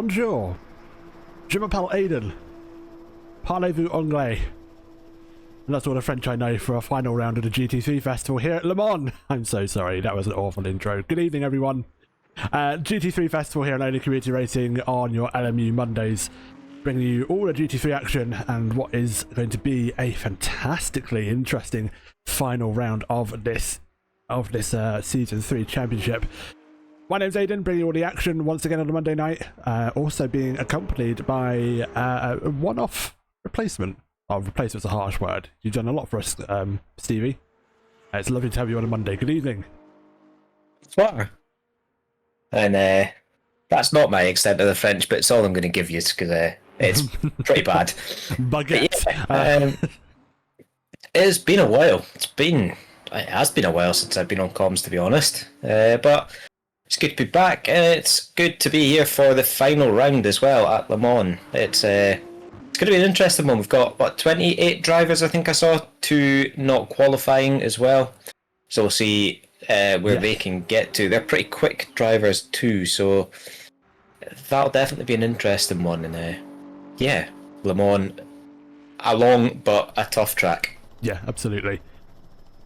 Bonjour. Je m'appelle Aiden. Parlez-vous anglais? And that's all the French I know for our final round of the GT3 Festival here at Le Mans. I'm so sorry, that was an awful intro. Good evening, everyone. GT3 Festival here on oNiD Community Racing on your LMU Mondays, bringing you all the GT3 action and what is going to be a fantastically interesting final round of this Season 3 Championship. My name's Aiden, bringing you all the action once again on a Monday night, also being accompanied by a one-off replacement. Oh, replacement's a harsh word. You've done a lot for us, Stevie. It's lovely to have you on a Monday. Good evening. What? And that's not my extent of the French, but it's all I'm going to give you because it's pretty bad. Baguette. Yeah, it's been a while. It has been a while since I've been on comms, to be honest. But it's good to be back. It's good to be here for the final round as well at Le Mans. It's going to be an interesting one. We've got, 28 drivers, I think I saw, 2 not qualifying as well. So we'll see where they can get to. They're pretty quick drivers too, so that'll definitely be an interesting one. And Le Mans, a long but a tough track. Yeah, absolutely.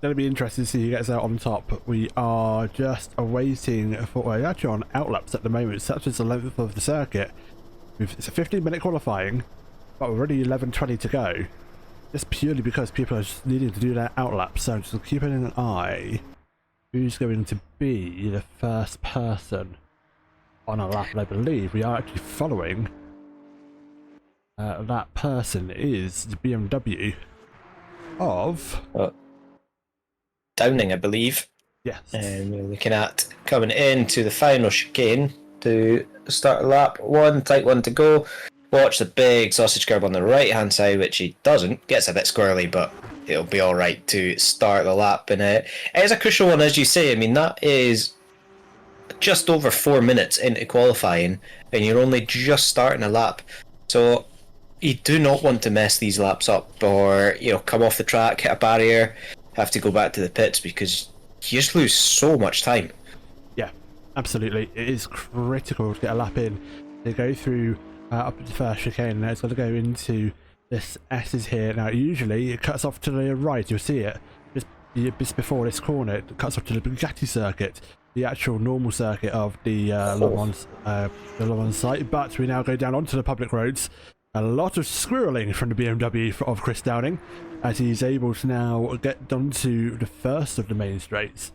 It'll be interesting to see who gets out on top. We are just awaiting for, we're actually on outlaps at the moment, such as the length of the circuit. It's a 15-minute qualifying, but we're already 11:20 to go. Just purely because people are just needing to do their outlaps, so just keeping an eye who's going to be the first person on a lap. And I believe we are actually following that person is the BMW of Downing, I believe. Yes. And we're looking at coming into the final chicane to start lap 1, tight 1 to go. Watch the big sausage curb on the right hand side, which he doesn't. Gets a bit squirrely, but it'll be alright to start the lap. And it is a crucial one, as you say. I mean, that is just over 4 minutes into qualifying, and you're only just starting a lap. So you do not want to mess these laps up, or come off the track, hit a barrier, have to go back to the pits, because you just lose so much time. Yeah, absolutely. It is critical to get a lap in. They go through up to the first chicane, and it's got to go into this S's here. Now, usually it cuts off to the right. You'll see it just before this corner. It cuts off to the Bugatti circuit, the actual normal circuit of the Le Mans site. But we now go down onto the public roads. A lot of squirreling from the BMW of Chris Downing, as he's able to now get down to the first of the main straights.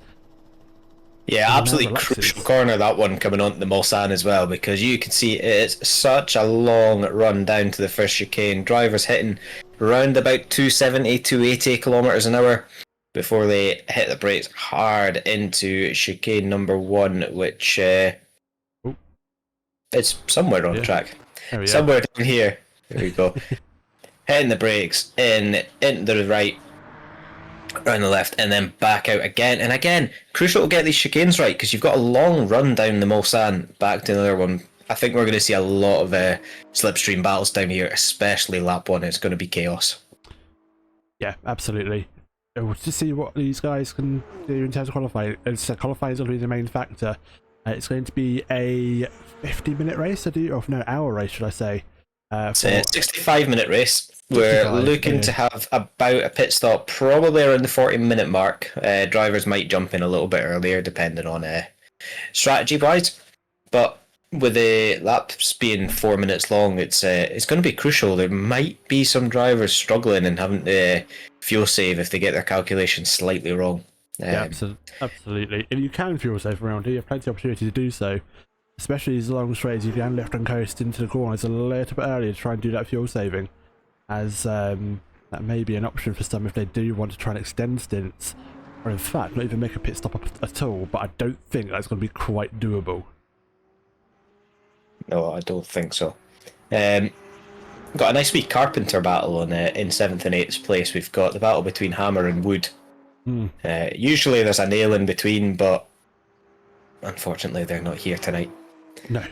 Yeah, absolutely crucial corner, that one, coming onto the Mulsanne as well, because you can see it's such a long run down to the first chicane. Drivers hitting around about 270, 280 kilometers an hour before they hit the brakes hard into chicane number 1, which it's somewhere on the track. Somewhere down here. There we go. Hitting the brakes into the right, around the left, and then back out again. And again, crucial to get these chicanes right, because you've got a long run down the Mulsanne back to another one. I think we're going to see a lot of slipstream battles down here, especially lap 1. It's going to be chaos. Yeah, absolutely. We'll just see what these guys can do in terms of qualifying. Qualifying is going to be the main factor. It's going to be a 50-minute race, hour race, should I say? It's a 65-minute race. We're looking to have about a pit stop probably around the 40-minute mark. Drivers might jump in a little bit earlier, depending on strategy-wise. But with the laps being 4 minutes long, it's going to be crucial. There might be some drivers struggling and having to fuel save if they get their calculations slightly wrong. Yeah, absolutely. If you can fuel save around here, you have plenty of opportunity to do so. Especially as long straights, you can lift and coast into the corners a little bit earlier to try and do that fuel saving, as that may be an option for some if they do want to try and extend stints, or in fact not even make a pit stop at all. But I don't think that's going to be quite doable. No, I don't think so. Got a nice wee carpenter battle in 7th and 8th place. We've got the battle between Hammer and Wood. Usually there's a nail in between, but unfortunately they're not here tonight. No,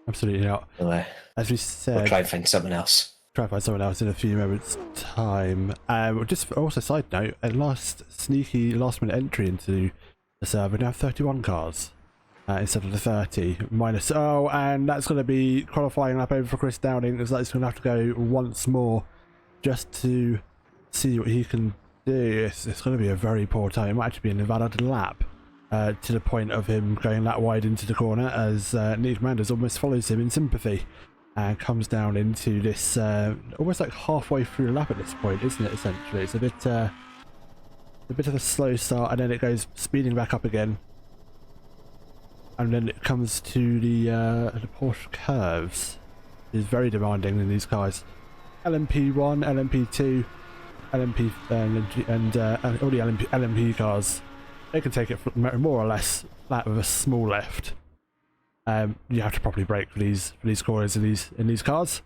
absolutely not. Well, as we said, we'll try and find someone else. Try and find someone else in a few moments' time. Just also side note, a sneaky last minute entry into the server. We now have 31 cars. instead of the 30 minus. Oh, and that's going to be qualifying lap over for Chris Downing, as that's going to have to go once more just to see what he can do. It's going to be a very poor time. It might actually be an invalid lap to the point of him going that wide into the corner, as Nick Manders almost follows him in sympathy and comes down into this almost like halfway through the lap at this point, isn't it? Essentially, it's a bit of a slow start, and then it goes speeding back up again, and then it comes to the Porsche curves. It's very demanding in these cars. LMP1, LMP2, LMP and all the LMP cars, they can take it more or less flat with a small lift. You have to properly brake for these corners in these cars.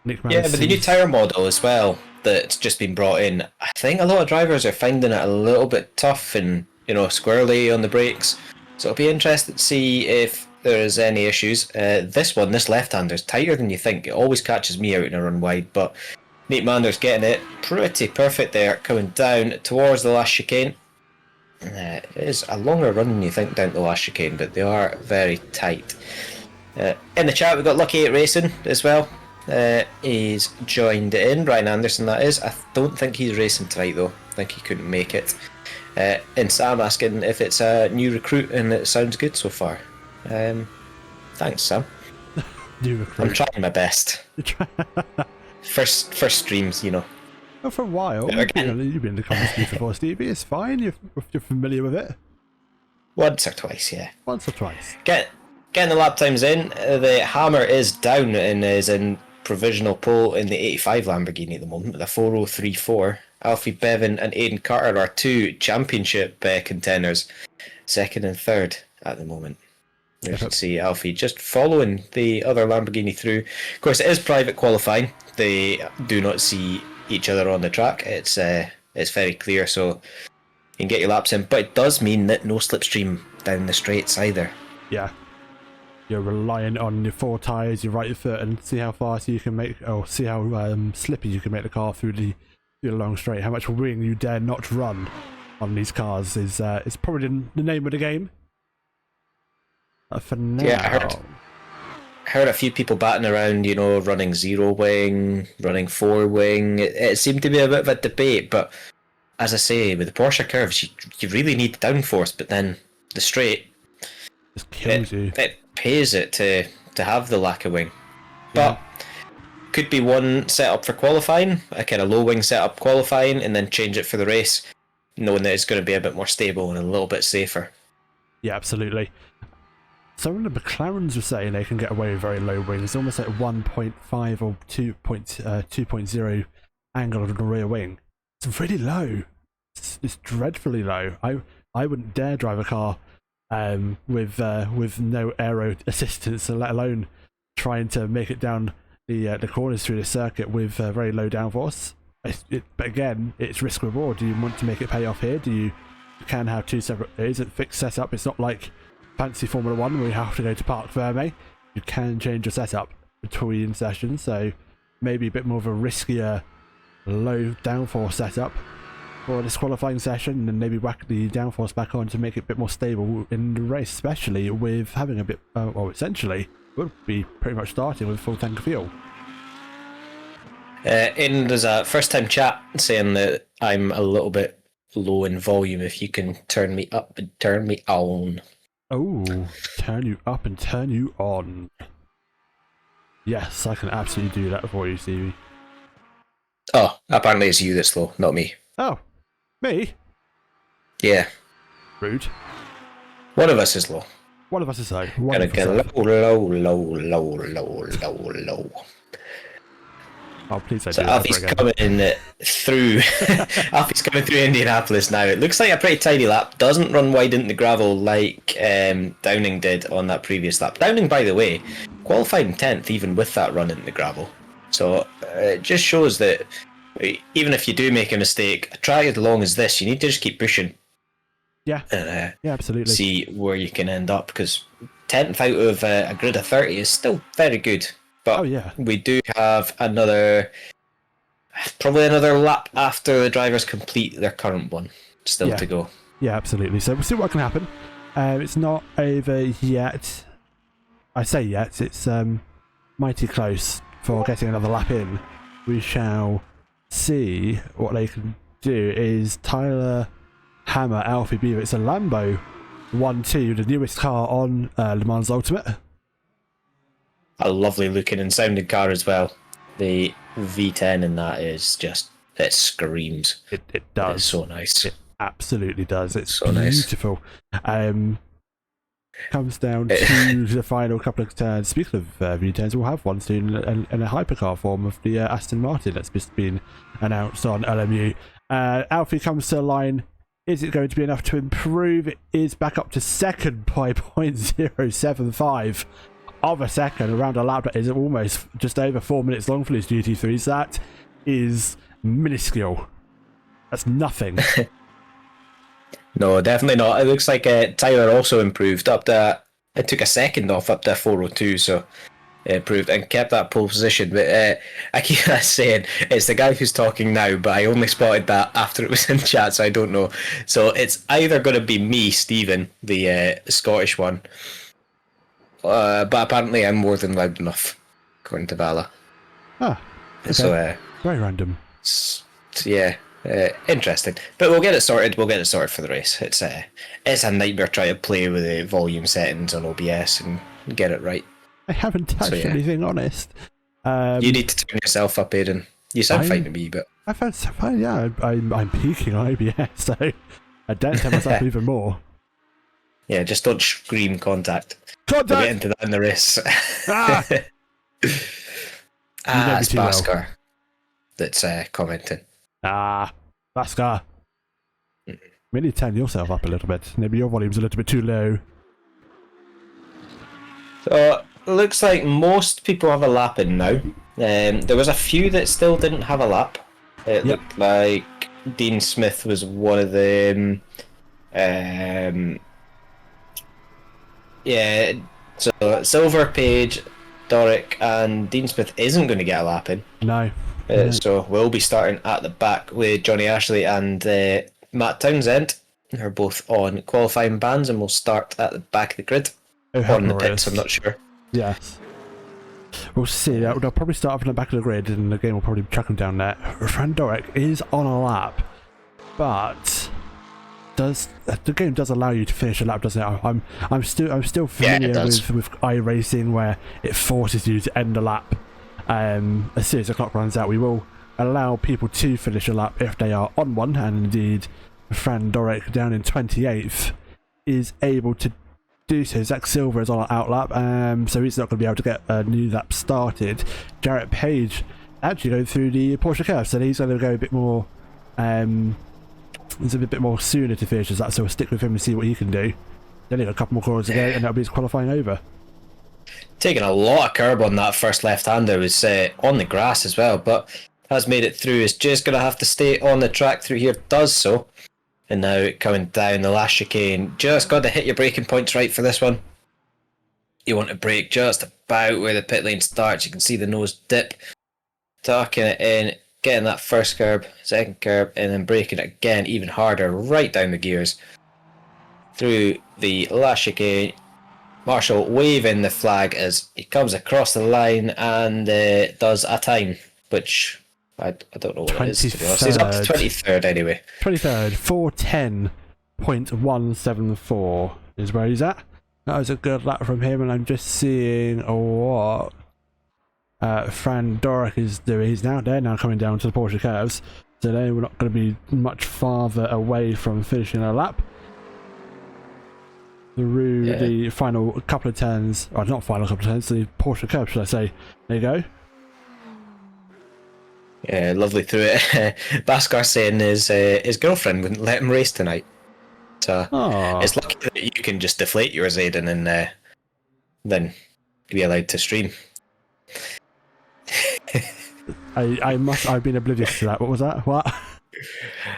Yeah, but the new tyre model as well that's just been brought in, I think a lot of drivers are finding it a little bit tough and, squirrely on the brakes. So it'll be interesting to see if there's any issues. This left-hander is tighter than you think. It always catches me out in a run wide, but Nate Mander's getting it pretty perfect there, coming down towards the last chicane. It is a longer run than you think down to the last chicane, but they are very tight. In the chat, we've got Lucky 8 Racing as well. He's joined in, Ryan Anderson that is. I don't think he's racing tonight though. I think he couldn't make it. And Sam asking if it's a new recruit, and it sounds good so far. Thanks, Sam. New recruit. I'm trying my best. First streams, Oh, for a while. You've been in the comments before, Stevie. It's fine. You're familiar with it. Once or twice, yeah. Once or twice. Getting the lap times in. The Hammer is down and is in provisional pole in the 85 Lamborghini at the moment with a 4:03.4. Alfie Bevan and Aidan Carter are two championship contenders, second and third at the moment. You can see Alfie just following the other Lamborghini through. Of course, it is private qualifying. They do not see each other on the track. It's very clear, so you can get your laps in. But it does mean that no slipstream down the straights either. Yeah. You're relying on your four tyres, your right foot, and see how fast you can make, or see how slippy you can make the car through the long straight. How much wing you dare not run on these cars is probably the name of the game. For now. Yeah, I heard a few people batting around, running zero wing, running four wing. It seemed to be a bit of a debate, but as I say, with the Porsche curves, you really need the downforce, but then the straight just kills you. It pays it to have the lack of wing. But could be one setup for qualifying, a kind of low wing setup qualifying, and then change it for the race, knowing that it's going to be a bit more stable and a little bit safer. Yeah, absolutely. Some of the McLarens were saying they can get away with very low wings, almost like 1.5 or 2.0 angle of the rear wing. It's really low. It's dreadfully low. I wouldn't dare drive a car with no aero assistance, let alone trying to make it down the corners through the circuit with very low downforce. But again, it's risk reward. Do you want to make it pay off here? You can have two separate. It isn't fixed setup. It's not like fancy Formula 1 where you have to go to Parc Ferme. You can change your setup between sessions, so maybe a bit more of a riskier low downforce setup for this qualifying session, and then maybe whack the downforce back on to make it a bit more stable in the race, especially with having a bit, essentially would be pretty much starting with a full tank of fuel. And there's a first time chat saying that I'm a little bit low in volume. If you can turn me up and turn me on. Oh, turn you up and turn you on. Yes, I can absolutely do that for you, Stevie. Oh, apparently it's you that's low, not me. Oh, me? Yeah. Rude. One of us is low. One of us is low. Gotta get low. Oh, please don't so do that Alfie's coming through. Alfie's coming through Indianapolis now. It looks like a pretty tidy lap. Doesn't run wide into the gravel like Downing did on that previous lap. Downing, by the way, qualified in 10th even with that run into the gravel. So it just shows that even if you do make a mistake, a track as long as this, you need to just keep pushing. Yeah. Yeah, absolutely. See where you can end up, because 10th out of a grid of 30 is still very good. But we do have probably another lap after the drivers complete their current one still to go. Yeah, absolutely. So we'll see what can happen. It's not over yet. I say yet, it's mighty close for getting another lap in. We shall see what they can do. Is Tyler Hammer Alfie Beaver? It's a Lambo 1-2, the newest car on Le Mans Ultimate. A lovely looking and sounding car as well. The V10 in that is just, it screams. It does. It's so nice. It absolutely does. It's so beautiful. Nice. Comes down to the final couple of turns. Speaking of V10s, we'll have one soon in a hypercar form of the Aston Martin that's just been announced on LMU. Alfie comes to the line. Is it going to be enough to improve? It is back up to second by 0.075 of a second around a lap that is almost just over 4 minutes long for these GT3s. That is minuscule. That's nothing. No, definitely not. It looks like Tyler also improved up to. It took a second off up to 4:02, so it improved and kept that pole position. But I keep saying it's the guy who's talking now, but I only spotted that after it was in chat, so I don't know. So it's either going to be me, Stephen, the Scottish one, but apparently I'm more than loud enough, according to Vala. Ah, okay. So very random. Yeah. Interesting, but we'll get it sorted. We'll get it sorted for the race. It's a nightmare trying to play with the volume settings on OBS and get it right. I haven't touched anything, honest. You need to turn yourself up, Aidan. You sound fine to me, but I found fine. Yeah, I'm peaking on OBS, so I don't tell myself even more. Yeah, just don't scream contact. We'll get into that in the race. It's Bhaskar that's commenting. Bhaskar. Maybe turn yourself up a little bit. Maybe your volume's a little bit too low. So it looks like most people have a lap in now. There was a few that still didn't have a lap. It looked like Dean Smith was one of them. So Silver, Page, Doric, and Dean Smith isn't going to get a lap in. No. So we'll be starting at the back with Johnny Ashley and Matt Townsend. They're both on qualifying bans, and we'll start at the back of the grid. Or in the pits, I'm not sure. Yes. We'll see. They'll probably start off in the back of the grid, and the game will probably chuck them down there. Fran Doric is on a lap, but the game does allow you to finish a lap, doesn't it? I'm still familiar with iRacing, where it forces you to end a lap. As soon as the clock runs out, we will allow people to finish a lap if they are on one, and indeed Fran Doric down in 28th is able to do so. Zach Silver is on an out lap, so he's not going to be able to get a new lap started. Jarrett Page actually going through the Porsche curve, so he's going to go a bit more he's a bit more sooner to finish as that, so we'll stick with him and see what he can do. Then he's got a couple more corners to go, and that'll be his qualifying over. Taking a lot of curb on that first left-hander, was on the grass as well, but has made it through. Is just going to have to stay on the track through here, does so. And now coming down the last chicane, just got to hit your braking points right for this one. You want to brake just about where the pit lane starts. You can see the nose dip, tucking it in, getting that first curb, second curb, and then braking it again even harder right down the gears. Through the last chicane, Marshall waving the flag as he comes across the line and does a time, which I don't know what it is, to be honest. He's up to 23rd anyway. 23rd, 410.174 is where he's at. That was a good lap from him, and I'm just seeing what Fran Doric is doing. They're now coming down to the Porsche curves, so they're not going to be much farther away from finishing a lap. Through the final couple of turns, or not final couple of turns, the Porsche curve, should I say. There you go. Yeah, lovely through it. Bhaskar saying his girlfriend wouldn't let him race tonight. So it's lucky that you can just deflate yours, Aidan, and then be allowed to stream. I've been oblivious to that. What was that? What?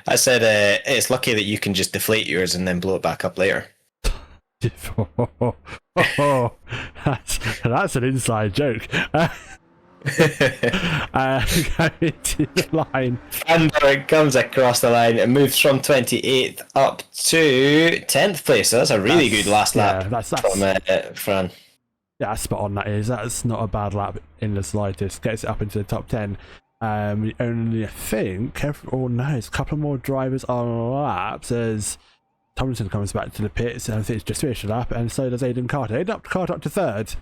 I said it's lucky that you can just deflate yours and then blow it back up later. That's an inside joke. Going to the line. Fran comes across the line and moves from 28th up to 10th place. So that's a really good last lap that's from Fran. Yeah, spot on that is. That's not a bad lap in the slightest. Gets it up into the top 10. The only thing, there's a couple more drivers on laps as Tomlinson comes back to the pits, and I think it's just finished the lap, and so does Aidan Carter. Aidan Carter up to third.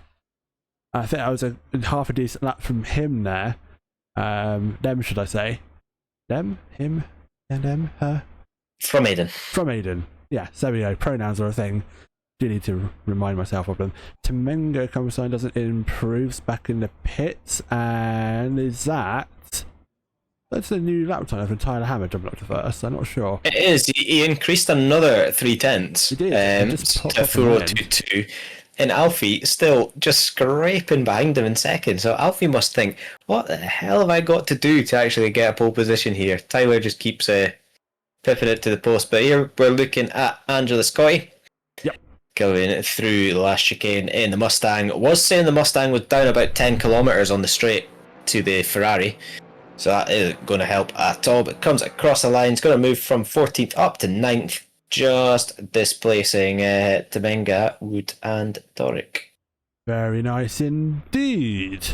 I think that was a half a decent lap from him there. Them, should I say? Them, him, and them, her. From Aidan. From Aidan. Yeah, so there we go. Pronouns are a thing. Do need to remind myself of them. Temengo comes on, doesn't improves back in the pits, and that's the new lap time for Tyler Hammer jumping up to first. I'm not sure. It is. He increased another 0.3. He did. He just to 4.022. And Alfie still just scraping behind him in second. So Alfie must think, what the hell have I got to do to actually get a pole position here? Tyler just keeps pipping it to the post. But here we're looking at Angela Scotty. Yep. Going through the last chicane in the Mustang. Was saying the Mustang was down about 10 kilometres on the straight to the Ferrari. So that isn't going to help at all. But comes across the line. It's going to move from 14th up to 9th. Just displacing Temenga, Wood and Doric. Very nice indeed.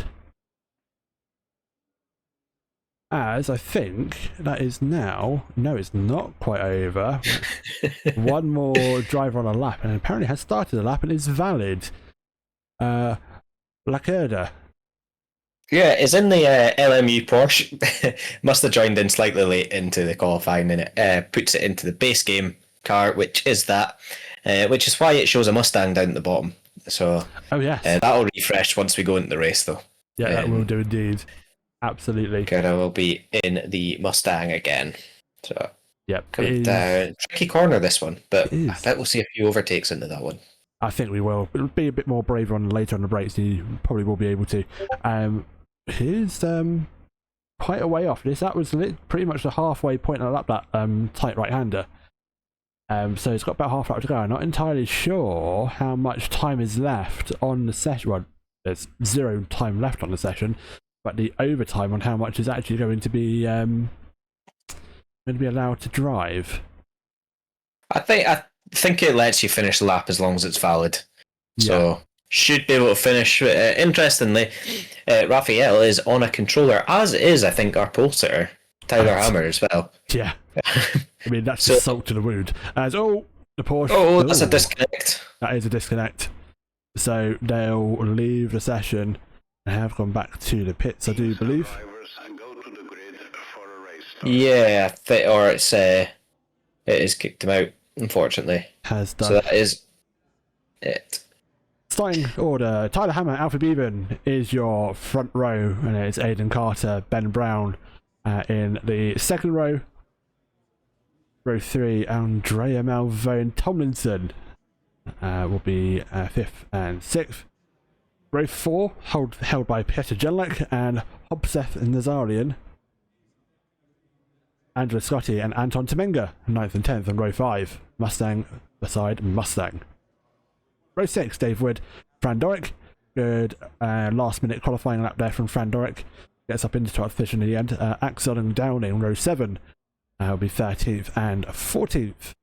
As I think that is now... No, it's not quite over. One more driver on a lap, and apparently has started a lap and is valid. Lacerda. Yeah, it's in the LMU Porsche. Must have joined in slightly late into the qualifying, and it puts it into the base game car, which is which is why it shows a Mustang down at the bottom. So yes, that'll refresh once we go into the race, though. Yeah, that will do indeed. Absolutely. Cara will be in the Mustang again. So yep, coming down, tricky corner this one, but I bet we'll see a few overtakes into that one. I think we will. It'll be a bit more braver on later on the brakes. You probably will be able to. Here's quite a way off. That was pretty much the halfway point on a lap, that tight right-hander. So it's got about half a lap to go. I'm not entirely sure how much time is left on the session. Well, there's 0 time left on the session, but the overtime on how much is actually going to be allowed to drive. I think it lets you finish the lap as long as it's valid. Yeah. So should be able to finish. Interestingly, Raphael is on a controller, as is I think our pole sitter Tyler Hammer as well. Yeah. I mean, that's just salt to the wound. As the Porsche. Oh, that's a disconnect. That is a disconnect. So they'll leave the session and have gone back to the pits, I do believe. Yeah, or it is kicked him out, unfortunately. Has done. So that is it. Starting order: Tyler Hammer, Alfred Bevan is your front row, and it's Aidan Carter, Ben Brown in the second row. Row 3, Andrea Malvone Tomlinson will be 5th and 6th. Row 4, held by Peter Jenlek and Hobseth Nazarian. Angela Scotty and Anton Temenga, 9th and 10th on row 5. Mustang beside Mustang. Row 6, Dave Wood, Fran Doric. Good last minute qualifying lap there from Fran Doric. Gets up into 12th position in the end. Axel and Downing, row 7. Will be 13th and 14th.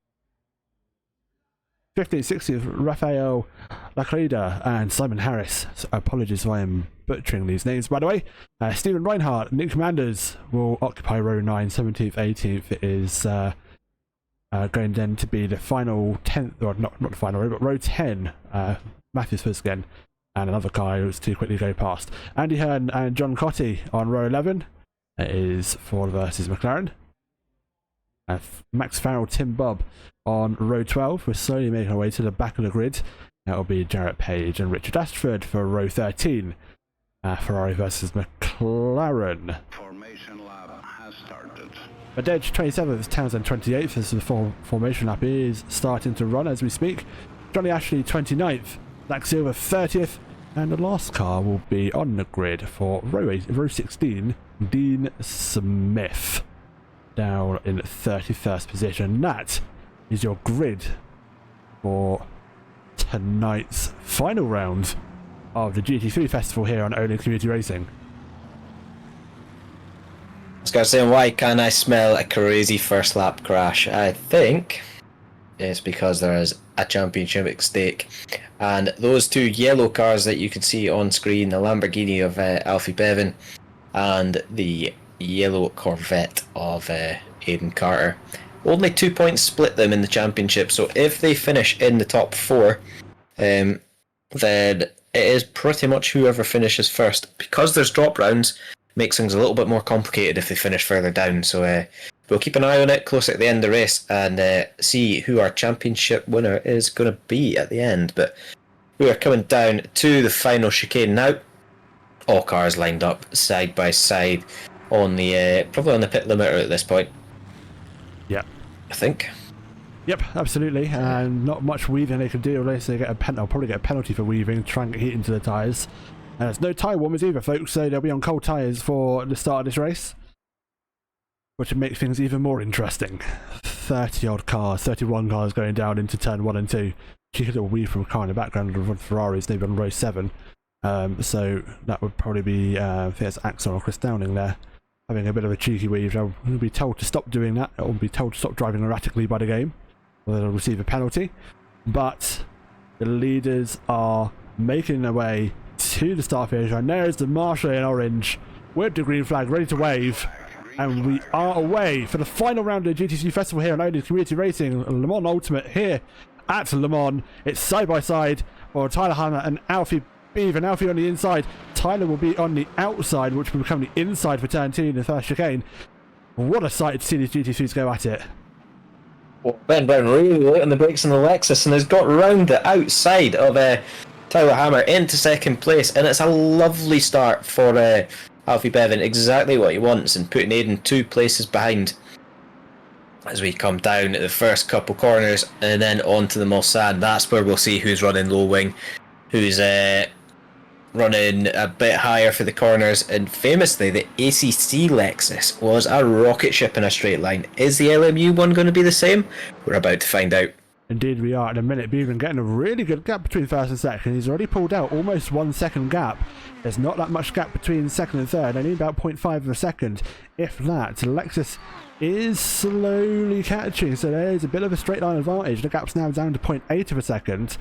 15th, 16th, Rafael Lacrida and Simon Harris. So apologies if I am butchering these names, by the way. Stephen Reinhardt, Nick Commanders will occupy row 9. 17th, 18th is going then to be the final 10th, or not the final row, but row 10. Matthews first again, and another car who was too quickly to go past. Andy Hearn and John Cotty on row 11. It is Ford versus McLaren. Max Farrell, Tim Bob on row 12. We're slowly making our way to the back of the grid. That will be Jarrett Page and Richard Ashford for row 13. Ferrari versus McLaren. Formation lap has started. Badege 27th, Townsend 28th as the formation lap is starting to run as we speak. Johnny Ashley 29th, Zach Silver 30th, and the last car will be on the grid for row 16, Dean Smith. Down in 31st position. That is your grid for tonight's final round of the GT3 Festival here on oNiD Community Racing. Oscar saying, why can't I smell a crazy first lap crash? I think it's because there is a championship at stake. And those two yellow cars that you can see on screen, the Lamborghini of Alfie Bevan and the yellow Corvette of Aidan Carter, only 2 points split them in the championship. So if they finish in the top 4, then it is pretty much whoever finishes first. Because there's drop rounds, makes things a little bit more complicated if they finish further down. So we'll keep an eye on it closer at the end of the race and see who our championship winner is going to be at the end. But we are coming down to the final chicane now. All cars lined up side by side on the probably on the pit limiter at this point. Yep. I think. Yep, absolutely. And not much weaving they can do unless they get I'll probably get a penalty for weaving, trying to get heat into the tyres. And there's no tyre warmers either, folks, so they'll be on cold tyres for the start of this race, which makes things even more interesting. 30 odd cars, 31 cars going down into turn 1 and 2. Cheeky little weave from a car in the background of Ferraris, they've on row 7. So that would probably be, I think it's Axel or Chris Downing there, having a bit of a cheeky weave. They'll be told to stop doing that, or be told to stop driving erratically by the game, or they'll receive a penalty. But the leaders are making their way to the start finish line. There's the Marshal in orange with the green flag ready to wave, and we are away for the final round of the GT3 Festival here on oNiD Community Racing Le Mans Ultimate here at Le Mans. It's side by side for Tyler Hammer and Alfie Bevan. Alfie on the inside, Tyler will be on the outside, which will become the inside for turn 2 in the first chicane. What a sight to see these GT3s go at it. Well, Ben Brown really late on the brakes on the Lexus and has got round the outside of Tyler Hammer into second place, and it's a lovely start for Alfie Bevan, exactly what he wants, and putting Aidan 2 places behind as we come down at the first couple corners and then on to the Mulsanne. That's where we'll see who's running low wing, who's running a bit higher for the corners. And famously, the ACC Lexus was a rocket ship in a straight line. Is the LMU one going to be the same? We're about to find out. Indeed we are. In a minute, Bevan getting a really good gap between first and second. He's already pulled out almost 1 second gap. There's not that much gap between second and third, only about 0.5 of a second, if that. Lexus is slowly catching, so there's a bit of a straight line advantage. The gap's now down to 0.8 of a second.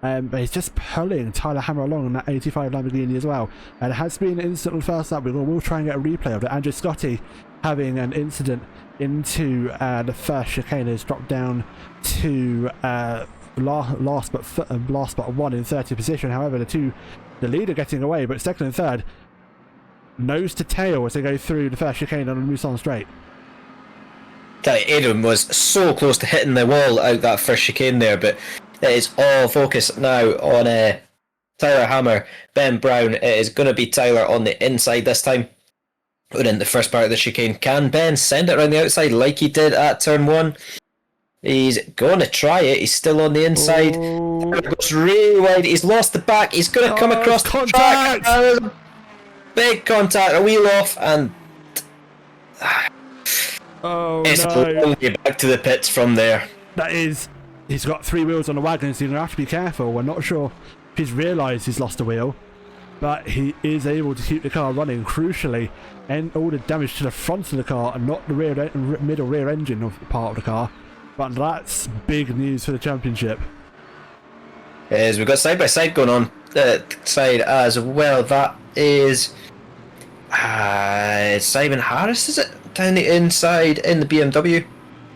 But he's just pulling Tyler Hammer along in that 85 Lamborghini as well. And it has been an incident on first lap. We'll try and get a replay of it. Andrew Scotty having an incident into the first chicane, has dropped down to last but 1 in 30th position. However, the leader getting away, but second and third nose to tail as they go through the first chicane on the Mulsanne straight. Aidan was so close to hitting the wall out that first chicane there, but it is all focused now on Tyler Hammer, Ben Brown. It is going to be Tyler on the inside this time. Put in the first part of the chicane. Can Ben send it around the outside like he did at turn 1? He's going to try it. He's still on the inside. Goes really wide. He's lost the back. He's going to come across the track. Big contact, a wheel off, and it's a long way back to the pits from there. That is, he's got 3 wheels on the wagon, so you're going to have to be careful. We're not sure if he's realised he's lost a wheel, but he is able to keep the car running, crucially, and all the damage to the front of the car and not the middle rear engine of part of the car. But that's big news for the championship. As we've got side by side going on side as well. That is Simon Harris, is it? Down the inside in the BMW.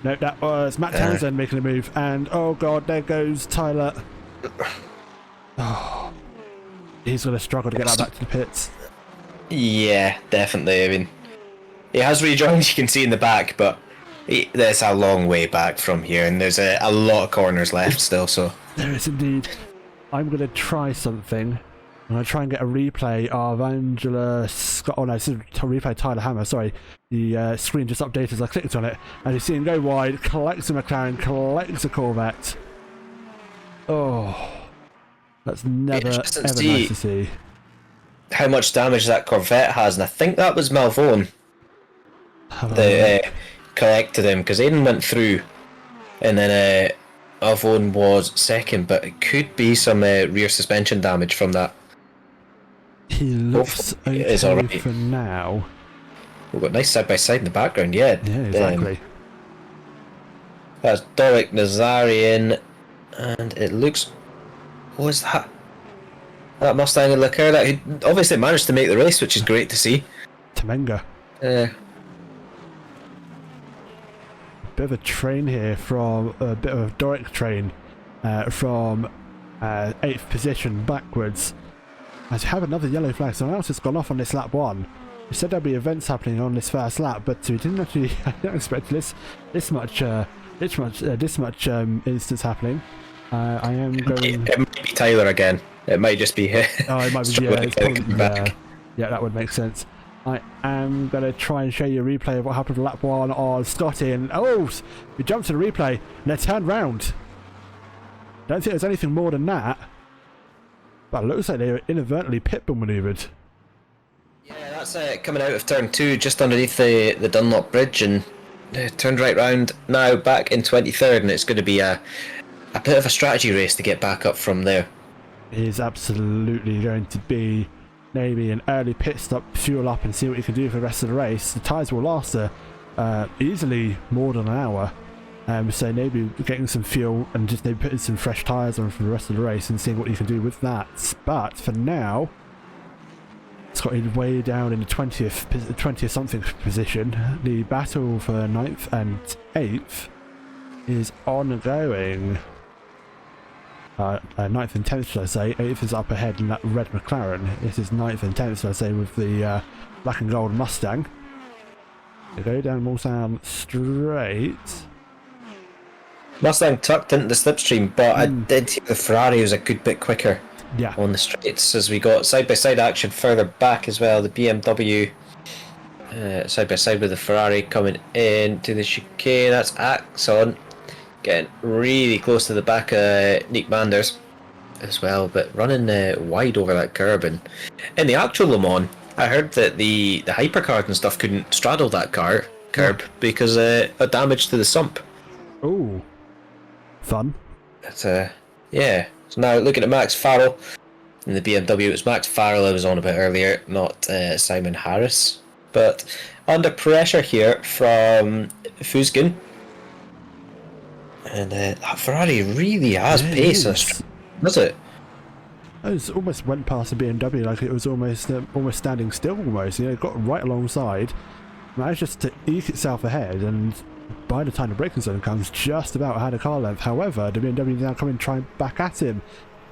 No, that was Matt Townsend making a move, and oh god, there goes Tyler. Oh, he's going to struggle to get that back to the pits. Yeah, definitely. I mean, he has rejoined, you can see in the back, but there's a long way back from here, and there's a lot of corners left still, so... There is indeed. I'm going to try something. I'm going to try and get a replay of Angela Scott. Oh no, this is a replay Tyler Hammer, sorry. The screen just updated as I clicked on it. And you see him go wide, collects a McLaren, collects a Corvette. Oh, that's never ever nice to see. How much damage that Corvette has, and I think that was Malvone that collected him, because Aidan went through, and then Malvone was second, but it could be some rear suspension damage from that. He looks okay for now. we've got nice side by side in the background. Yeah, exactly. That's Doric Nazarian, and it looks. What was that? That Mustang and Leclerc, who obviously managed to make the race, which is great to see. Temenga. Bit of a train here from a bit of a Doric train from 8th position backwards. As we have another yellow flag, someone else has gone off on this lap 1. We said there'd be events happening on this first lap, but we didn't actually. I didn't expect this much instance happening. I am going. It might be Tyler again. It might just be here. Oh, it might be. Yeah, it's probably, yeah, that would make sense. I am going to try and show you a replay of what happened in lap 1 on Scotty, and we jumped to the replay and they turned round. Don't think there's anything more than that, but it looks like they were inadvertently pitbull manoeuvred. Yeah, that's coming out of turn 2 just underneath the Dunlop bridge, and turned right round now back in 23rd, and it's going to be a bit of a strategy race to get back up from there. It is absolutely going to be maybe an early pit stop, fuel up and see what you can do for the rest of the race. The tyres will last easily more than an hour, so maybe getting some fuel and just maybe putting some fresh tyres on for the rest of the race and seeing what you can do with that. But for now, Scotty way down in the 20th something position. The battle for 9th and 8th is ongoing. 9th and 10th, should I say. 8th is up ahead in that red McLaren. This is 9th and 10th, should I say, with the black and gold Mustang. They go down Mulsanne straight. Mustang tucked into the slipstream, but I did think the Ferrari was a good bit quicker on the straights, as we got side-by-side action further back as well. The BMW side-by-side with the Ferrari coming in to the chicane. That's Axon getting really close to the back of Nick Manders as well, but running wide over that curb. And in the actual Le Mans, I heard that the hypercars and stuff couldn't straddle that curb because of damage to the sump. Oh, fun. But, yeah. So now looking at Max Farrell in the BMW, it was Max Farrell I was on a bit earlier, not Simon Harris. But under pressure here from Fuskin. And Ferrari really has pace, does it? It almost went past the BMW like it was almost standing still almost. You know, it got right alongside, managed just to eke itself ahead, and by the time the braking zone comes, just about had a car length. However, the BMW now coming trying back at him.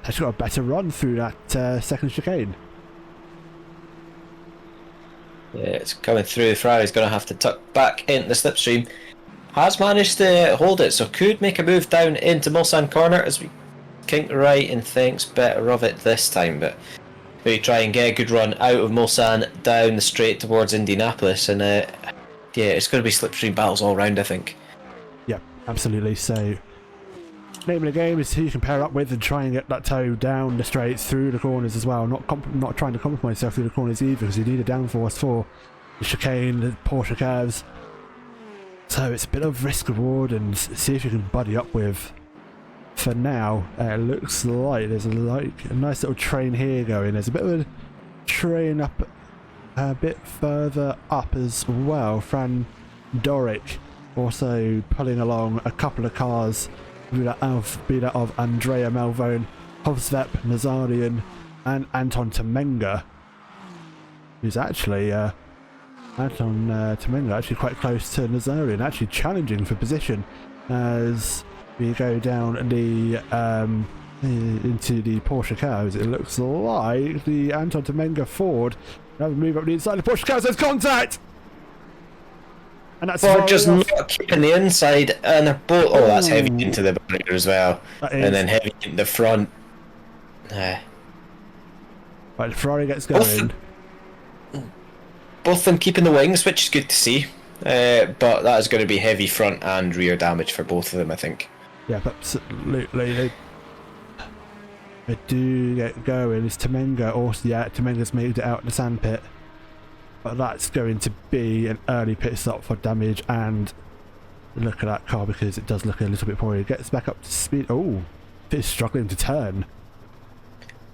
Has got a better run through that second chicane. Yeah, it's coming through. The Ferrari's going to have to tuck back into the slipstream. Has managed to hold it, so could make a move down into Mulsanne corner as we kink right and thinks better of it this time, but maybe try and get a good run out of Mulsanne down the straight towards Indianapolis, and yeah, it's going to be slipstream battles all round, I think. Yeah, absolutely. So name of the game is who you can pair up with and try and get that toe down the straights through the corners as well. Not trying to compromise yourself through the corners either, because you need a downforce for the chicane, the Porsche curves. So it's a bit of risk reward and see if you can buddy up with. For now, it looks like there's a nice little train here going. There's a bit of a train up a bit further up as well. Fran Doric also pulling along a couple of cars, be that of Andrea Malvone, Hovsvep, Nazarian, and Anton Temenga, who's actually Temenga actually quite close to Nazarian, actually challenging for position as we go down the into the Porsche cars. It looks like the Anton Temenga Ford another move up the inside of the Porsche cars. There's contact, and that's Ford just not keeping the inside, and they're both. Oh, that's heavy into the barrier as well, and then heavy into the front. Right, the Ferrari gets going. Both of them keeping the wings, which is good to see. But that is going to be heavy front and rear damage for both of them, I think. Yeah, absolutely. They do get going. It's Temenga also. Yeah, Temenga's made it out the sandpit. But that's going to be an early pit stop for damage, and look at that car because it does look a little bit poor. It gets back up to speed. Oh, it's struggling to turn.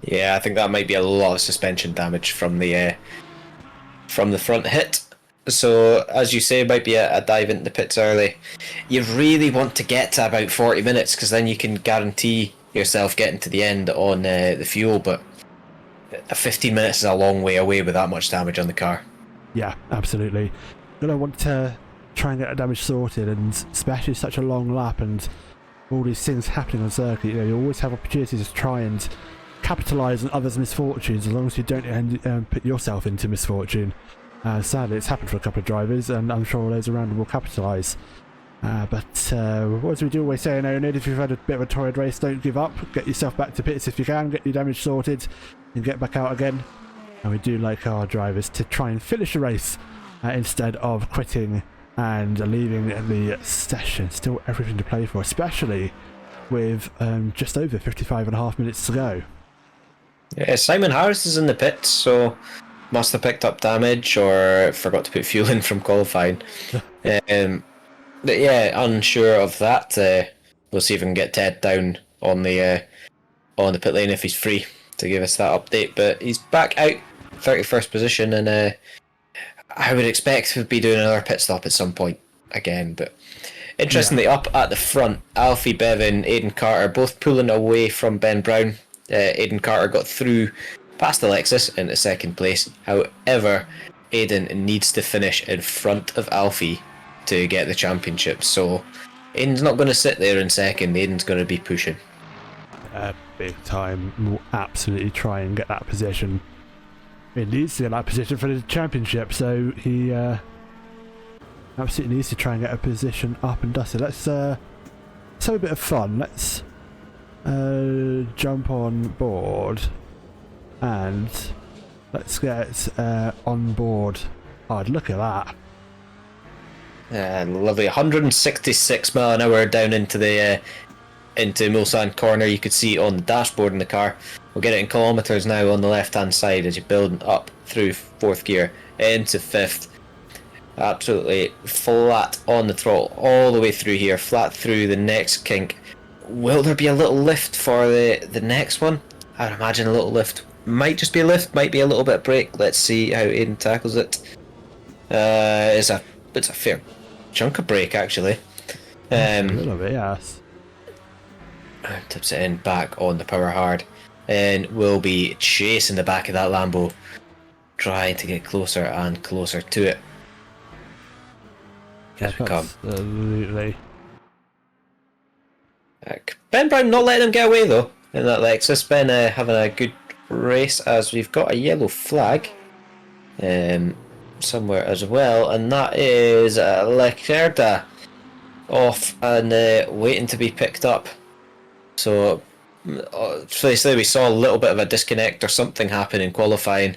Yeah, I think that might be a lot of suspension damage from the front hit. So, as you say, might be a dive into the pits early. You really want to get to about 40 minutes because then you can guarantee yourself getting to the end on the fuel. But 15 minutes is a long way away with that much damage on the car. Yeah, absolutely. Gonna want to try and get that damage sorted, and especially such a long lap and all these things happening on circuit. You know, you always have opportunities to try and capitalise on others' misfortunes, as long as you don't put yourself into misfortune. Sadly, it's happened for a couple of drivers, and I'm sure those around them will capitalise. But as we do always say in oNiD, if you've had a bit of a torrid race, don't give up. Get yourself back to pits if you can, get your damage sorted, and get back out again. And we do like our drivers to try and finish the race instead of quitting and leaving the session. Still everything to play for, especially with just over 55.5 minutes to go. Yeah, Simon Harris is in the pits, so must have picked up damage or forgot to put fuel in from qualifying. But yeah, unsure of that. We'll see if we can get Ted down on the pit lane if he's free to give us that update. But he's back out, 31st position, and I would expect to be doing another pit stop at some point again. But interestingly, up at the front, Alfie Bevan, Aidan Carter, both pulling away from Ben Brown. Aidan Carter got through past Alexis into second place. However, Aidan needs to finish in front of Alfie to get the championship. So Aidan's not going to sit there in second. Aidan's going to be pushing. Big time. Will absolutely try and get that position. He needs to get that position for the championship, so he absolutely needs to try and get a position up and dusted. Let's have a bit of fun. Let's jump on board and let's get on board. Oh, look at that. Lovely. 166 mile an hour down into the into Mulsanne corner. You could see on the dashboard in the car. We'll get it in kilometres now on the left hand side as you're building up through fourth gear into fifth. Absolutely flat on the throttle all the way through here, flat through the next kink. Will there be a little lift for the next one? I'd imagine a little lift. Might just be a lift, might be a little bit of brake. Let's see how Aidan tackles it. It's a fair chunk of brake actually. A little bit, yes. Tips it in back on the power hard, and we'll be chasing the back of that Lambo, trying to get closer and closer to it. Here we come. Absolutely. Ben Brown not letting him get away though in that Lexus. Ben having a good race, as we've got a yellow flag somewhere as well, and that is Lecerda off and waiting to be picked up. So obviously we saw a little bit of a disconnect or something happen in qualifying.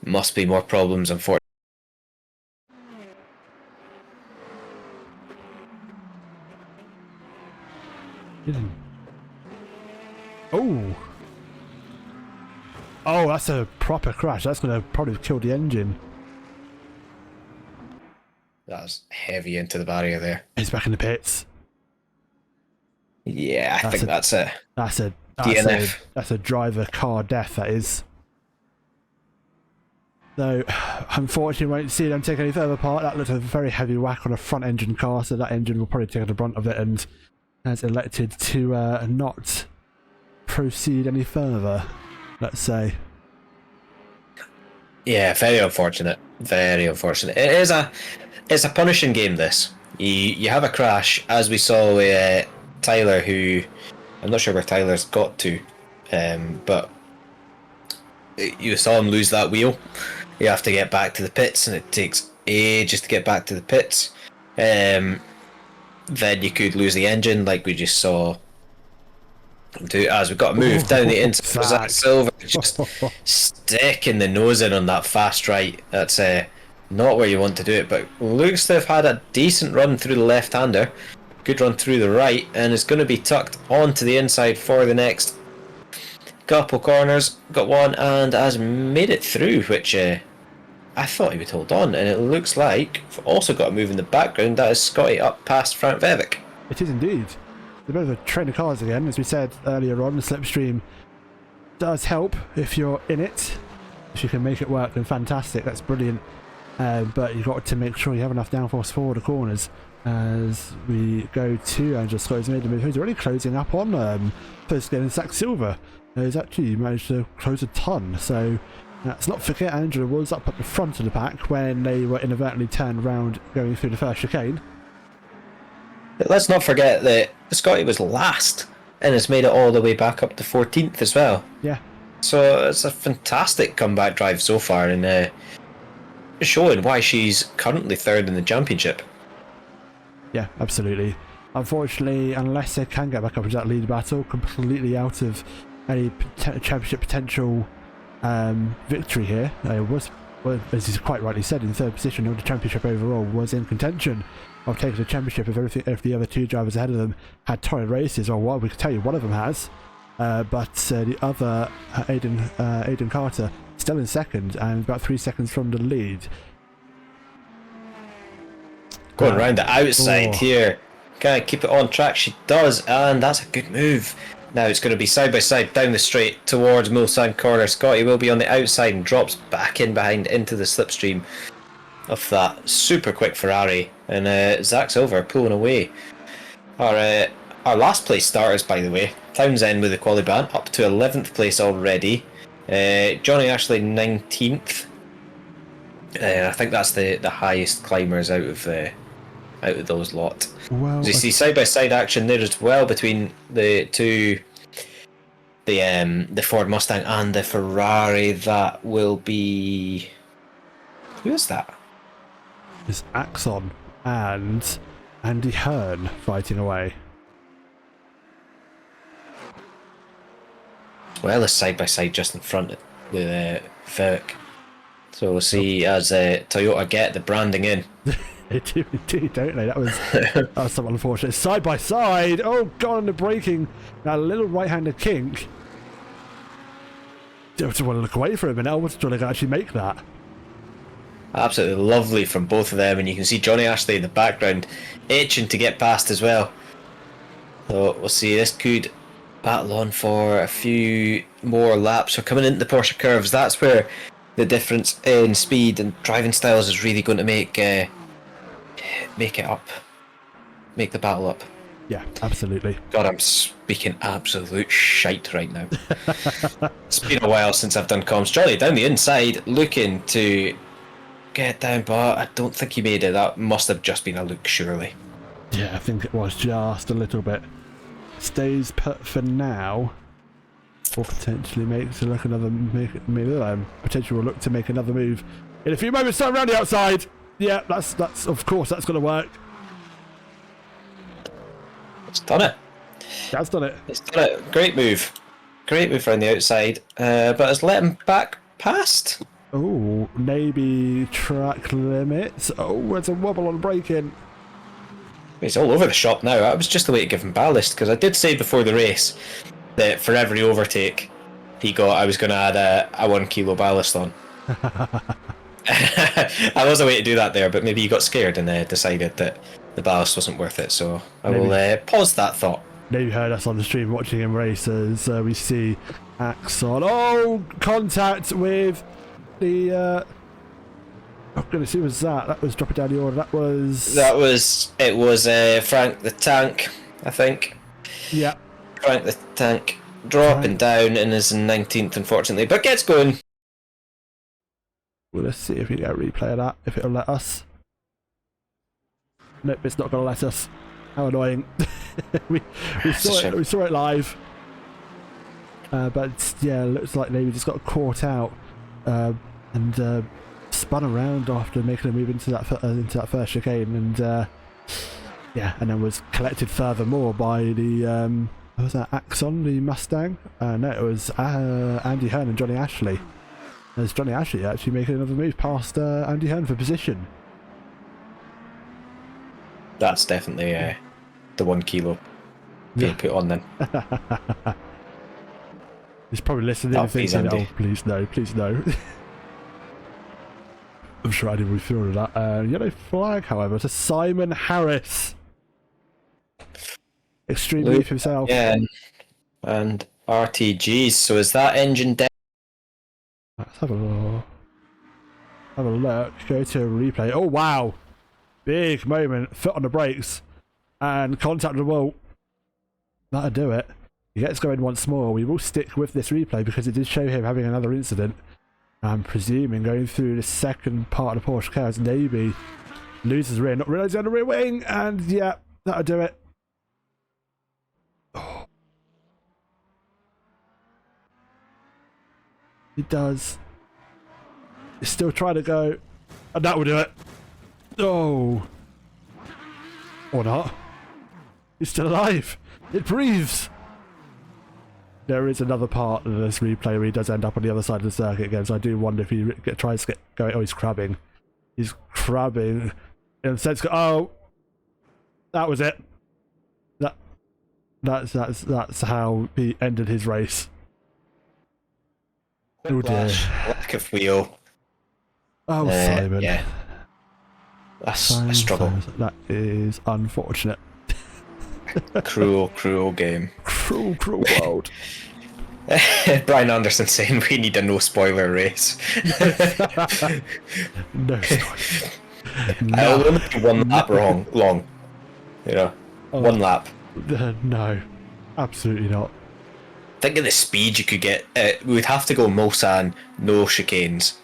Must be more problems, unfortunately. Oh, that's a proper crash. That's going to probably kill the engine. That's heavy into the barrier there. He's back in the pits. Yeah, I think that's a DNF. That's a driver car death, that is. Though, unfortunately, won't see them take any further part. That looked a very heavy whack on a front engine car, so that engine will probably take the brunt of it and has elected to not proceed any further, let's say. Yeah, very unfortunate. Very unfortunate. It's a punishing game, this. You have a crash, as we saw with Tyler, who I'm not sure where Tyler's got to, but you saw him lose that wheel. You have to get back to the pits, and it takes ages to get back to the pits. Then you could lose the engine, like we just saw him do, as we got to move down the inside. Was that Silver just sticking the nose in on that fast right? That's not where you want to do it, but looks to have had a decent run through the left-hander. Good run through the right, and it's going to be tucked onto the inside for the next couple corners. Got one and has made it through, which I thought he would hold on, and it looks like we've also got a move in the background. That is Scotty up past Frank Vevic. It is indeed. A bit of a train of cars again, as we said earlier on. The slipstream does help if you're in it. If you can make it work, then fantastic. That's brilliant. but you've got to make sure you have enough downforce for the corners. As we go to Angela Scott, who's made the move, who's already closing up on first getting Zach Silver. He's actually managed to close a ton, so let's not forget Angela was up at the front of the pack when they were inadvertently turned around going through the first chicane. Let's not forget that Scotty was last and has made it all the way back up to 14th as well. Yeah. So it's a fantastic comeback drive so far, and showing why she's currently third in the championship. Yeah, absolutely. Unfortunately, unless they can get back up into that lead battle, completely out of any championship potential victory here. Was, as he's quite rightly said, in third position of the championship overall, was in contention of taking the championship if the other two drivers ahead of them had torrid races, or what we can tell you one of them has. But the other, Aiden Carter, still in second and about 3 seconds from the lead. Going around the outside here. Can I keep it on track? She does, and that's a good move. Now it's going to be side by side down the straight towards Mulsanne Corner. Scotty will be on the outside and drops back in behind into the slipstream of that super quick Ferrari. And Zach Silver pulling away. Our last place starters, by the way, Townsend with the quali ban up to 11th place already. Johnny Ashley 19th. I think that's the highest climbers out of those lot. Well, you see side by side action there as well between the two, the Ford Mustang and the Ferrari. That will be, who is that? It's Axon and Andy Hearn fighting away. Well, a side by side just in front with Ferrick. So we'll see as Toyota get the branding in. They do indeed, don't they? That was somewhat unfortunate. Side by side. Oh god, and the braking. That little right-handed kink. I just want to look away for a minute. I was trying to actually make that. Absolutely lovely from both of them, and you can see Johnny Ashley in the background itching to get past as well. So we'll see. This could battle on for a few more laps. We're coming into the Porsche curves. That's where the difference in speed and driving styles is really going to make it up, make the battle up. Yeah, absolutely. God, I'm speaking absolute shite right now. It's been a while since I've done comms. Jolly down the inside, looking to get down, but I don't think he made it. That must have just been a look, surely. Yeah, I think it was just a little bit. Stays put for now. Or potentially potentially will look to make another move in a few moments. Time around the outside. Yeah, that's of course that's going to work. It's done it. That's done it. It's done it. Great move around the outside, but it's let him back past. Oh, maybe track limits. Oh, there's a wobble on braking. It's all over the shop now. That was just the way to give him ballast, because I did say before the race that for every overtake he got, I was going to add a 1 kilo ballast on. I was a way to do that there, but maybe you got scared and decided that the ballast wasn't worth it, so I will pause that thought. Now you heard us on the stream watching him race as we see Axon. Oh, contact with the... oh goodness, who was that? That was dropping down the order. It was Frank the Tank, I think. Yeah. Frank the Tank dropping down and is in 19th, unfortunately, but gets going. Well, let's see if we get a replay of that, if it'll let us. Nope, it's not going to let us. How annoying. we saw it live. But yeah, looks like maybe just got caught out and spun around after making a move into that first chicane, and yeah, and then was collected furthermore by the what was that, Axon, the Mustang? No, it was Andy Hearn and Johnny Ashley. As Johnny Ashley actually making another move past Andy Hearn for position. That's definitely the 1 kilo being put on then. He's probably listening and thinking, oh, please no, please no. I'm sure Andy will be feeling that. Yellow flag, however, to Simon Harris. Extreme Leaf himself. Yeah, and RTGs. So is that engine dead? Let's have a look. Have a look. Go to replay. Oh, wow. Big moment. Foot on the brakes. And contact the wall. That'll do it. He gets going once more. We will stick with this replay because it did show him having another incident. I'm presuming going through the second part of the Porsche cars, maybe loses rear, not realising on the rear wing, and yeah, that'll do it. Oh. He does. He's still trying to go, and that will do it. Oh. Or not. He's still alive. It breathes. There is another part of this replay where he does end up on the other side of the circuit again, so I do wonder if he tries to get going. Oh, he's crabbing. He's crabbing. In a sense, oh, that was it. That's how he ended his race. Oh dear. Lack of wheel. Oh, Simon. Yeah. That's a struggle. That is unfortunate. Cruel game. Cruel world. Brian Anderson saying we need a no spoiler race. No spoiler. I'll only be one lap long. You know, one lap. No, absolutely not. Think of the speed you could get. We would have to go Mulsanne, no chicanes.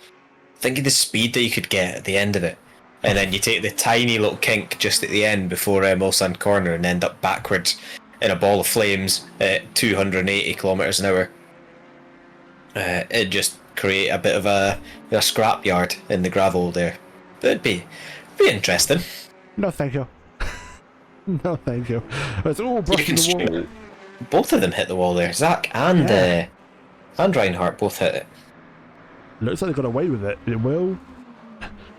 Think of the speed that you could get at the end of it. And then you take the tiny little kink just at the end before Mulsanne corner and end up backwards in a ball of flames at 280 kilometers an hour. It'd just create a bit of a scrapyard in the gravel there. But it'd be interesting. No, thank you. No, thank you. It's all brushing the wall. Both of them hit the wall there. Zach and Reinhardt both hit it. Looks like they got away with it. It will.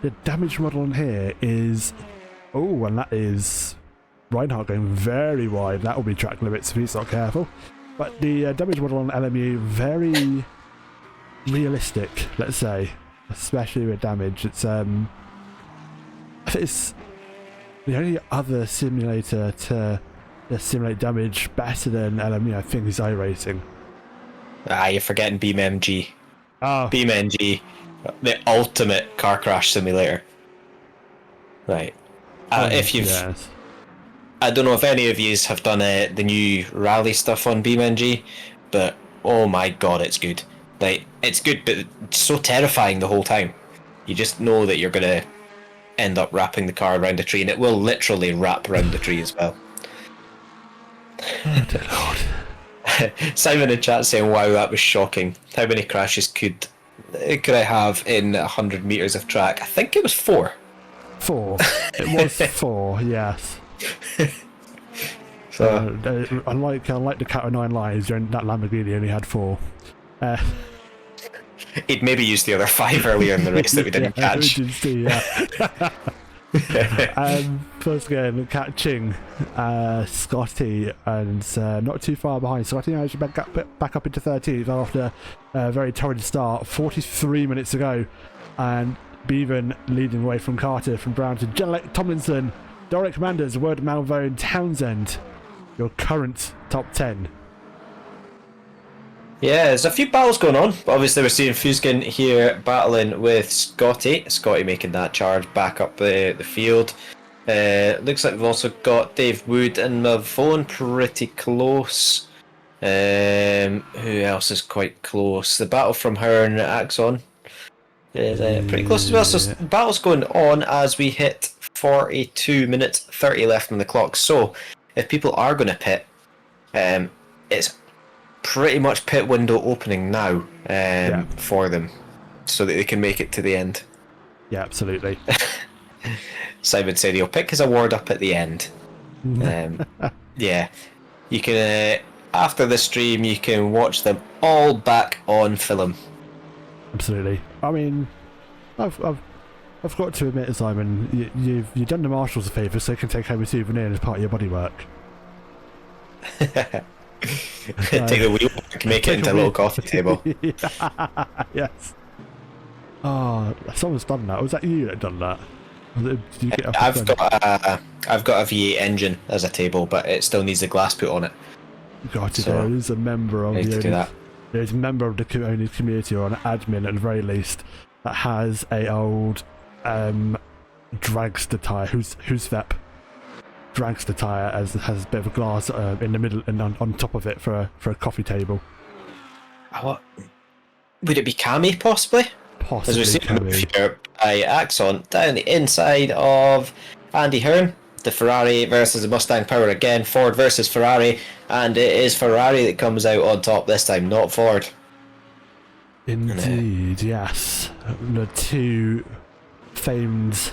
The damage model on here is... Oh, and that is Reinhardt going very wide. That will be track limits if he's not careful. But the damage model on LMU, very realistic, let's say. Especially with damage. It's the only other simulator to simulate damage better than LMU, I think, is iRacing. You're forgetting BeamNG. Oh. BeamNG. The ultimate car crash simulator. Right. If you've... Yes. I don't know if any of you have done the new rally stuff on BeamNG, but oh my god, it's good. Like, it's good, but it's so terrifying the whole time. You just know that you're going to end up wrapping the car around a tree, and it will literally wrap around the tree as well. Oh, dear Lord. Simon in chat saying, wow, that was shocking. How many crashes could I have in 100 metres of track? I think it was 4. 4. It was 4, yes. So unlike the Cat o' Nine Lives, that Lamborghini only had 4. He'd maybe used the other 5 earlier in the race that we didn't catch. We did see, first again, catching Scotty, and not too far behind. Scotty managed to back up into 13th after a very torrid start. 43 minutes ago, and Bevan leading away from Carter, from Brown to Jellick, Tomlinson, Doric Manders, Word, Malvone, Townsend. Your current top 10. Yeah, there's a few battles going on. Obviously, we're seeing Fuskin here battling with Scotty. Scotty making that charge back up the field. Looks like we've also got Dave Wood and Mavone pretty close. Who else is quite close? The battle from Hearn Axon is pretty close as well. So the battle's going on as we hit 42 minutes 30 left on the clock. So if people are going to pit, it's pretty much pit window opening now for them, so that they can make it to the end. Yeah, absolutely. Simon said he'll pick his award up at the end. Yeah, you can after the stream you can watch them all back on film. Absolutely. I mean, I've got to admit, Simon, you've done the marshals a favour, so you can take home a souvenir as part of your bodywork. Take the wheel, make it into a little coffee table. Yes. Oh, someone's done that. Was that you that done that? Did you get I've got a V8 engine as a table, but it still needs a glass put on it. God, there is a member of the there's a member of the oNiD community, or an admin at the very least, that has a old dragster tyre, who's step dragster tyre, as has a bit of a glass in the middle and on top of it for a coffee table. What would it be? Cami possibly? As Possibly we see in the Cami. movie here by Axon, down the inside of Andy Hearn, the Ferrari versus the Mustang Power again, Ford versus Ferrari, and it is Ferrari that comes out on top this time, not Ford. Indeed, yes. The two famed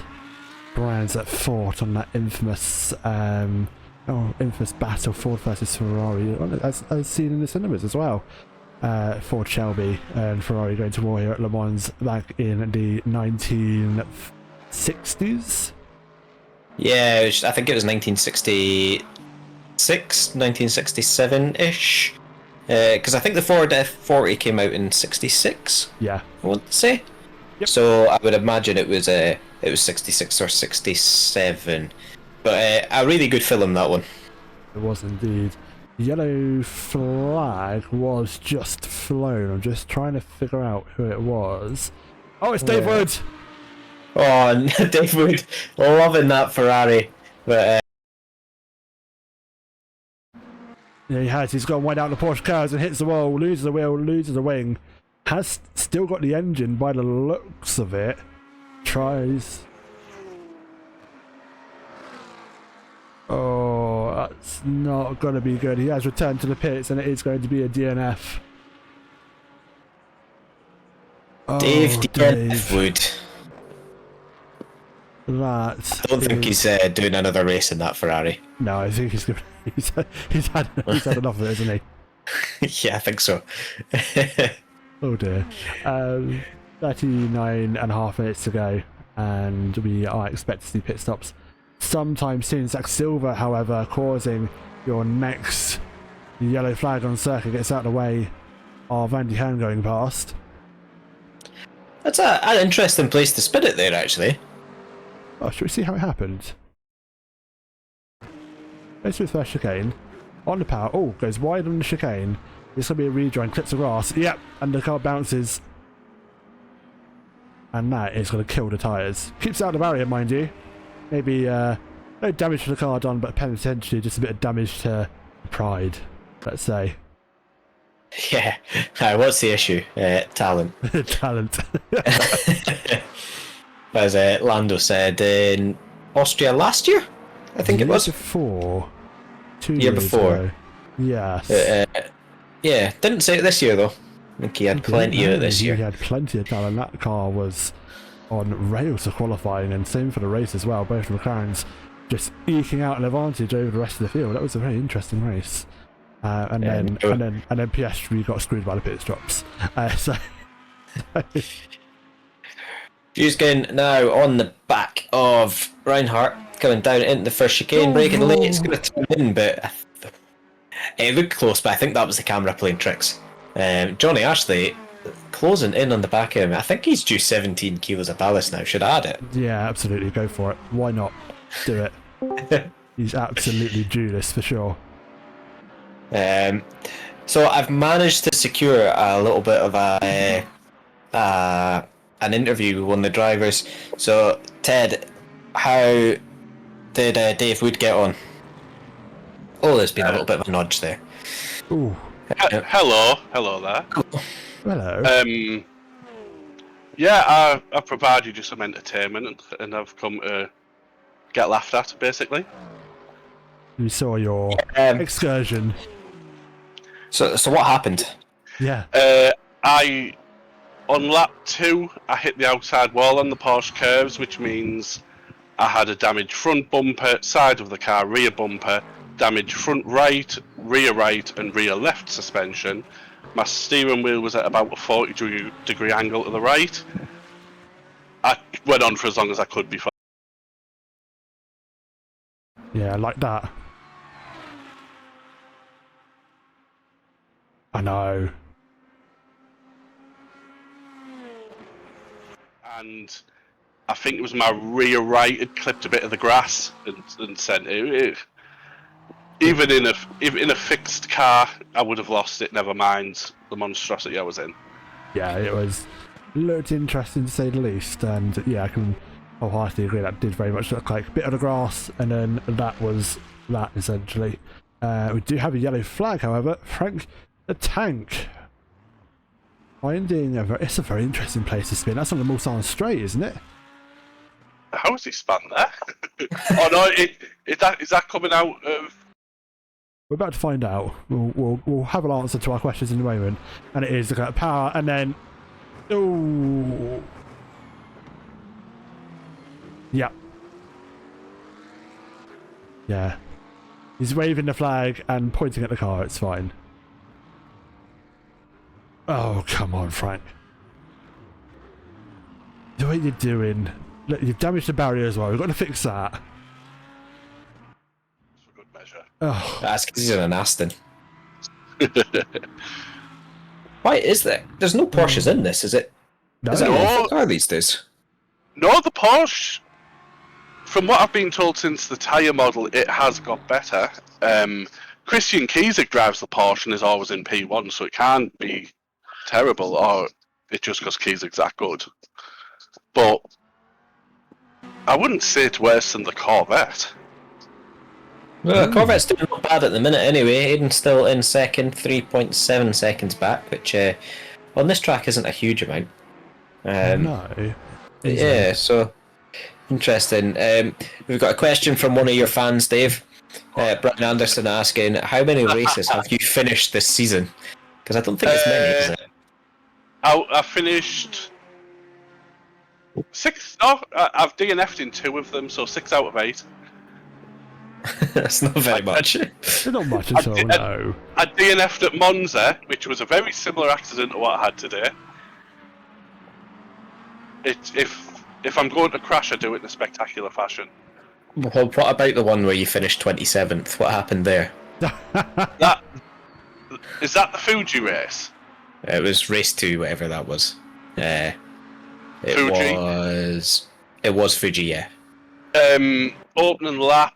brands that fought on that infamous infamous battle, Ford versus Ferrari, as seen in the cinemas as well. Ford Shelby and Ferrari going to war here at Le Mans back in the 1960s. Yeah, I think it was 1966, 1967-ish. Because I think the Ford F40 came out in 66. Yeah, I want to say. Yep. So I would imagine it was 66 or 67. But a really good film, that one. it was indeed. Yellow flag was just flown. I'm just trying to figure out who it was. Oh, it's Dave Wood! Oh, Dave Wood, loving that Ferrari. But Yeah, he has. He's gone wide out the Porsche cars and hits the wall, loses a wheel, loses a wing. Has still got the engine by the looks of it. Tries. Oh, that's not going to be good. He has returned to the pits and it is going to be a DNF. Oh, Dave Dave. Wood. That I don't think he's doing another race in that Ferrari. No, I think he's gonna, he's had enough of it, hasn't he? Yeah, I think so. Oh dear. 39 and a half minutes to go, and we are expected to see pit stops sometime soon. Zach Silver, however, causing your next yellow flag on circuit, gets out of the way of Andy Hearn going past. That's an interesting place to spin it there, actually. Oh, should we see how it happened? Goes through the first chicane. On the power. Oh, goes wide on the chicane. This will be a rejoin. Clips the grass. Yep. And the car bounces. And that is going to kill the tyres. Keeps out the barrier, mind you. Maybe no damage to the car done, but potentially just a bit of damage to pride, let's say. Yeah. What's the issue? Talent. Talent. As Lando said in Austria last year, I think it was. Before. 2 Year years before. ago. Yes. Yeah, didn't say it this year though. I think he had plenty of it this year. He had plenty of talent. That car was on rails for qualifying, and same for the race as well. Both McLarens just eking out an advantage over the rest of the field. That was a very interesting race. And then Piastri got screwed by the pit stops. So. Fuskin now on the back of Reinhardt, coming down into the first chicane, breaking late. It's going to turn in, but it looked close, but I think that was the camera playing tricks. Johnny Ashley closing in on the back of him. I think he's due 17 kilos of ballast now. Should I add it? Yeah, absolutely. Go for it. Why not? Do it. He's absolutely due this for sure. So I've managed to secure a little bit of an interview with one of the drivers. So Ted, how did Dave Wood get on? Oh, there's been a little bit of a nudge there. Ooh. Hello there. Hello. Yeah, I've provided you some entertainment, and I've come to get laughed at, basically. You saw your excursion. So what happened? Yeah. On lap 2, I hit the outside wall on the Porsche curves, which means I had a damaged front bumper, side of the car, rear bumper, damaged front right, and rear left suspension. My steering wheel was at about a 40-degree angle to the right. I went on for as long as I could before. Yeah, like that. I know. And I think it was my rear right had clipped a bit of the grass and sent it. Even in a fixed car, I would have lost it. Never mind the monstrosity I was in. Yeah, it was looked interesting to say the least, and yeah, I can wholeheartedly agree that did very much look like a bit of the grass, and then that was that essentially. We do have a yellow flag, however. Frank the Tank finding it's a very interesting place to spin. That's on the Mulsanne Strait, isn't it? How is he spun there? Oh no, is that coming out of? We're about to find out. We'll have an answer to our questions in a moment, and it is the power, and then oh, yeah, yeah. He's waving the flag and pointing at the car. It's fine. Oh, come on, Frank. The way you're doing. Look, you've damaged the barrier as well. We've got to fix that. For good measure. Oh, That's because he's in an Aston. Why is there? There's no Porsches in this, is it? no. Is that No. a car these days? No, the Porsche. From what I've been told since the tyre model, it has got better. Christian Kiesig drives the Porsche and is always in P1, so it can't be terrible, or it's just because Kiesig's that good. But I wouldn't say it's worse than the Corvette. Well, Corvette's doing not bad at the minute anyway. Aiden's still in second, 3.7 seconds back, which on this track isn't a huge amount. No. Yeah, so interesting. We've got a question from one of your fans, Dave. Brian Anderson asking, how many races have you finished this season? Because I don't think it's many, is it? I finished 6. No, I've DNF'd in 2 of them, so 6 out of 8. That's not very much. There's not much at all, no. I DNF'd at Monza, which was a very similar accident to what I had today. If I'm going to crash, I do it in a spectacular fashion. Well, what about the one where you finished 27th? What happened there? Is that the Fuji race? It was race 2, whatever that was. It Fuji? It was Fuji, yeah. Opening lap,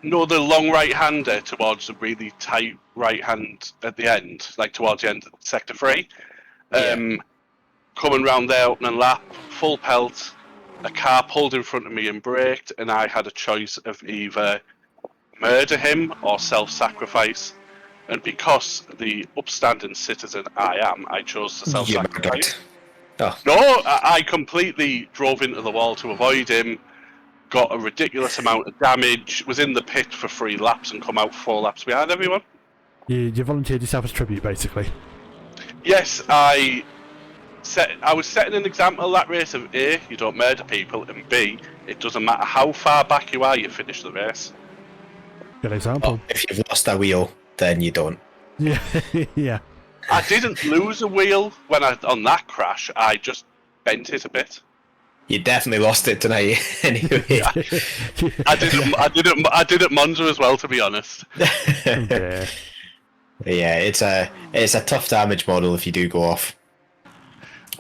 the long right-hander towards the really tight right-hand at the end, like towards the end of sector 3. Coming round there, opening lap, full pelt, a car pulled in front of me and braked, and I had a choice of either murder him or self-sacrifice. And because the upstanding citizen I am, I chose to self-sacrifice. Oh. No, I completely drove into the wall to avoid him, got a ridiculous amount of damage, was in the pit for 3 laps and come out 4 laps behind everyone. You volunteered yourself as tribute, basically. Yes, I was setting an example of that race of A, you don't murder people, and B, it doesn't matter how far back you are, you finish the race. Good example. If you've lost a wheel, then you don't. Yeah, yeah. I didn't lose a wheel on that crash, I just bent it a bit. You definitely lost it tonight, anyway. I did at Monza as well, to be honest. Okay. Yeah, it's a tough damage model if you do go off.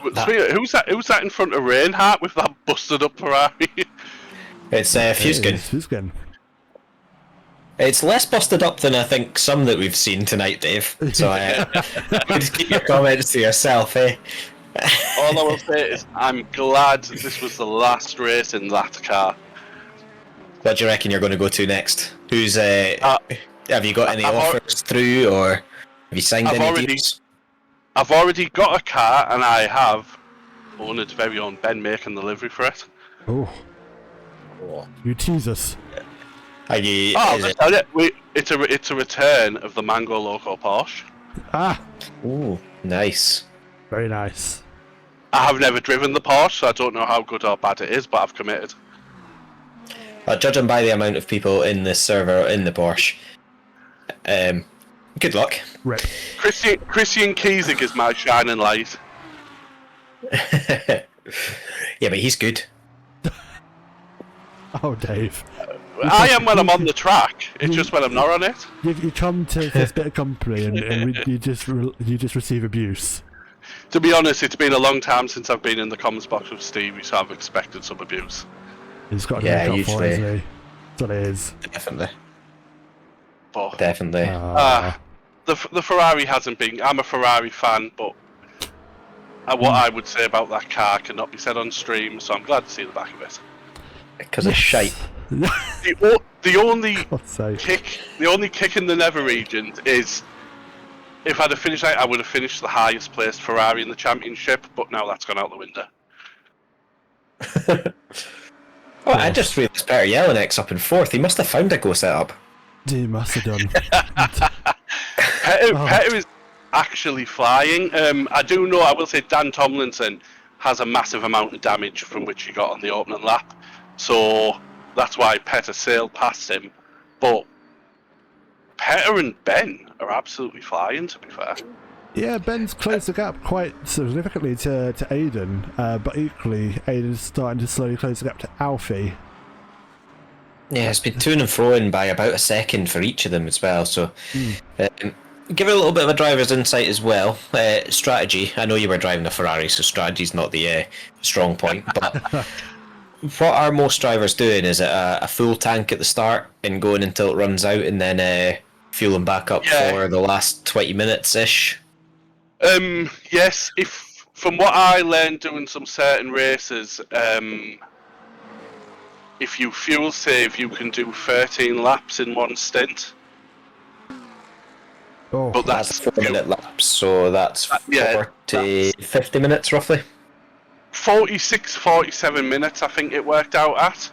Who's that in front of Reinhardt with that busted up Ferrari? It's Fuskin. Fuskin. It's less busted up than I think some that we've seen tonight, Dave. So just keep your comments to yourself, eh? All I will say is I'm glad this was the last race in that car. What do you reckon you're going to go to next? Who's have you got any offers through, or have you signed any deals? I've already got a car, and I have oNiD's very own Ben making the livery for it. Oh. You tease us. Are you? It's a return of the Mango Loco Porsche. Ah. Ooh, nice. Very nice. I have never driven the Porsche, so I don't know how good or bad it is, but I've committed. Judging by the amount of people in this server in the Porsche, good luck. Rip. Christian Kiesig is my shining light. Yeah, but he's good. Oh, Dave. I am when I'm on the track. It's just when I'm not on it. You come to this bit of company and you just receive abuse. To be honest, it's been a long time since I've been in the comments box with Stevie, so I've expected some abuse. He's got to make up for it, isn't he? That's what it is. Definitely. But, Definitely. the Ferrari hasn't been. I'm a Ferrari fan, but what I would say about that car cannot be said on stream, so I'm glad to see the back of it. Because it's shite. The only God's sake. kick in the nether regions is if I'd have finished that, I would have finished the highest placed Ferrari in the championship, but now that's gone out the window. Oh, I just realised Peter Jelinek up in 4th. He must have found a go setup. He must have done. Peter is actually flying. I do know, I will say Dan Tomlinson has a massive amount of damage from which he got on the opening lap. So that's why Peter sailed past him. But Peter and Ben are absolutely flying, to be fair. Yeah, Ben's closed the gap quite significantly to Aiden, but equally, Aiden's starting to slowly close the gap to Alfie. Yeah, it's been to and fro by about a second for each of them as well. So, give it a little bit of a driver's insight as well. Strategy. I know you were driving a Ferrari, so strategy's not the strong point. But what are most drivers doing? Is it a full tank at the start and going until it runs out, and then fueling back up for the last 20 minutes ish? Yes. If from what I learned doing some certain races, if you fuel save, you can do 13 laps in one stint. Oh, But that's 4-minute laps, so that's 50 minutes roughly. 46, 47 minutes, I think it worked out at.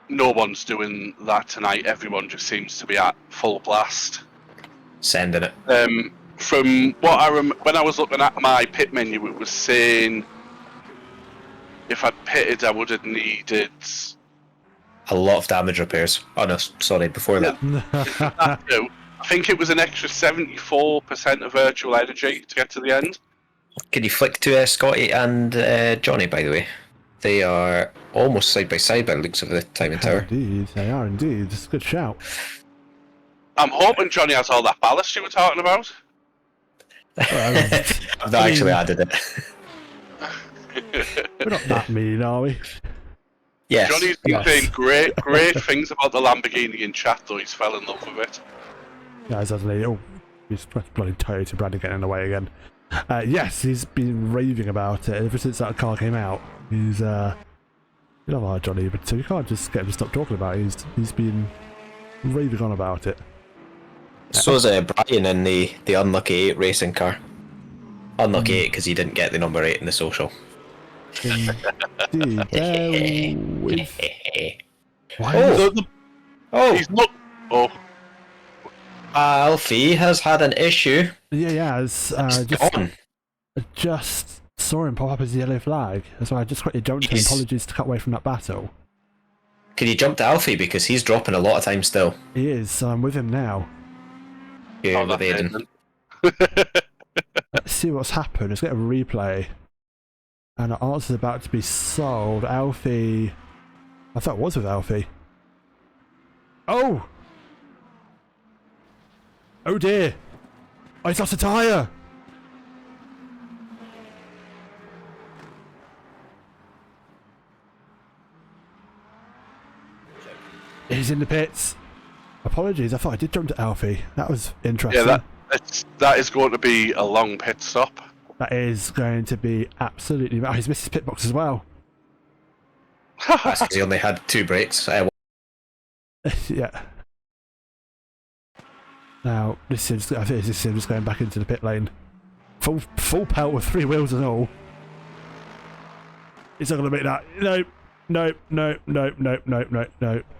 No one's doing that tonight. Everyone just seems to be at full blast. Sending it. From what I when I was looking at my pit menu, it was saying if I'd pitted, I would have needed a lot of damage repairs. Oh no, sorry, before that. I think it was an extra 74% of virtual energy to get to the end. Can you flick to Scotty and Johnny, by the way? They are almost side by side by the looks of the timing tower. Indeed, they are indeed. It's a good shout. I'm hoping Johnny has all that ballast you were talking about. I've not actually added it. We're not that mean, are we? Yes. Johnny's been saying great things about the Lamborghini in chat, though he's fell in love with it. Yeah, suddenly, he's bloody Toyota Brady getting in the way again. Yes, he's been raving about it ever since that car came out. He's, you love our Johnny, but so you can't just get him to stop talking about it. He's been raving on about it. So's Brian in the unlucky 8 racing car. Unlucky 8 because he didn't get the number 8 in the social. Indeed. With... He's not. Oh. Alfie has had an issue. Yeah, it's just saw him pop up as a yellow flag. That's why I just quickly jumped to him. Apologies to cut away from that battle. Can you jump to Alfie because he's dropping a lot of time still? He is, so I'm with him now. Yeah, with Aiden. Let's see what's happened. Let's get a replay. And our answer's about to be sold. Alfie... I thought it was with Alfie. Oh! Oh dear! I lost a tyre! He's in the pits. Apologies, I thought I did jump to Alfie. That was interesting. Yeah, that is going to be a long pit stop. That is going to be absolutely... Oh, he's missed his pit box as well. That's because he only had 2 brakes. Yeah. Now, I think this is him just going back into the pit lane. Full pelt with 3 wheels and all. He's not going to make that. No.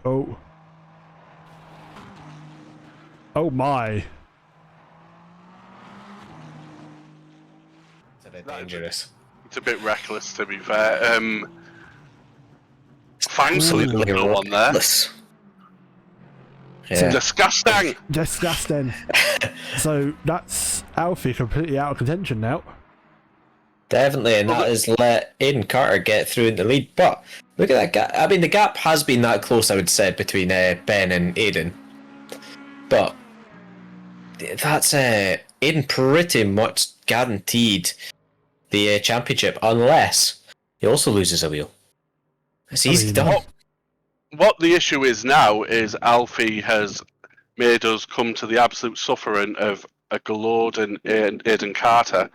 Oh. Oh my. It's a bit dangerous. It's a bit reckless, to be fair. Thankfully, Absolutely there's no one there. Yeah. Disgusting. Disgusting. So that's Alfie completely out of contention now. Definitely, and that has let Aiden Carter get through in the lead. But look at that gap. I mean, the gap has been that close, I would say, between Ben and Aiden. But that's Aiden pretty much guaranteed the championship, unless he also loses a wheel. It's easy done. What the issue is now is Alfie has made us come to the absolute suffering of Galord and Aiden Carter,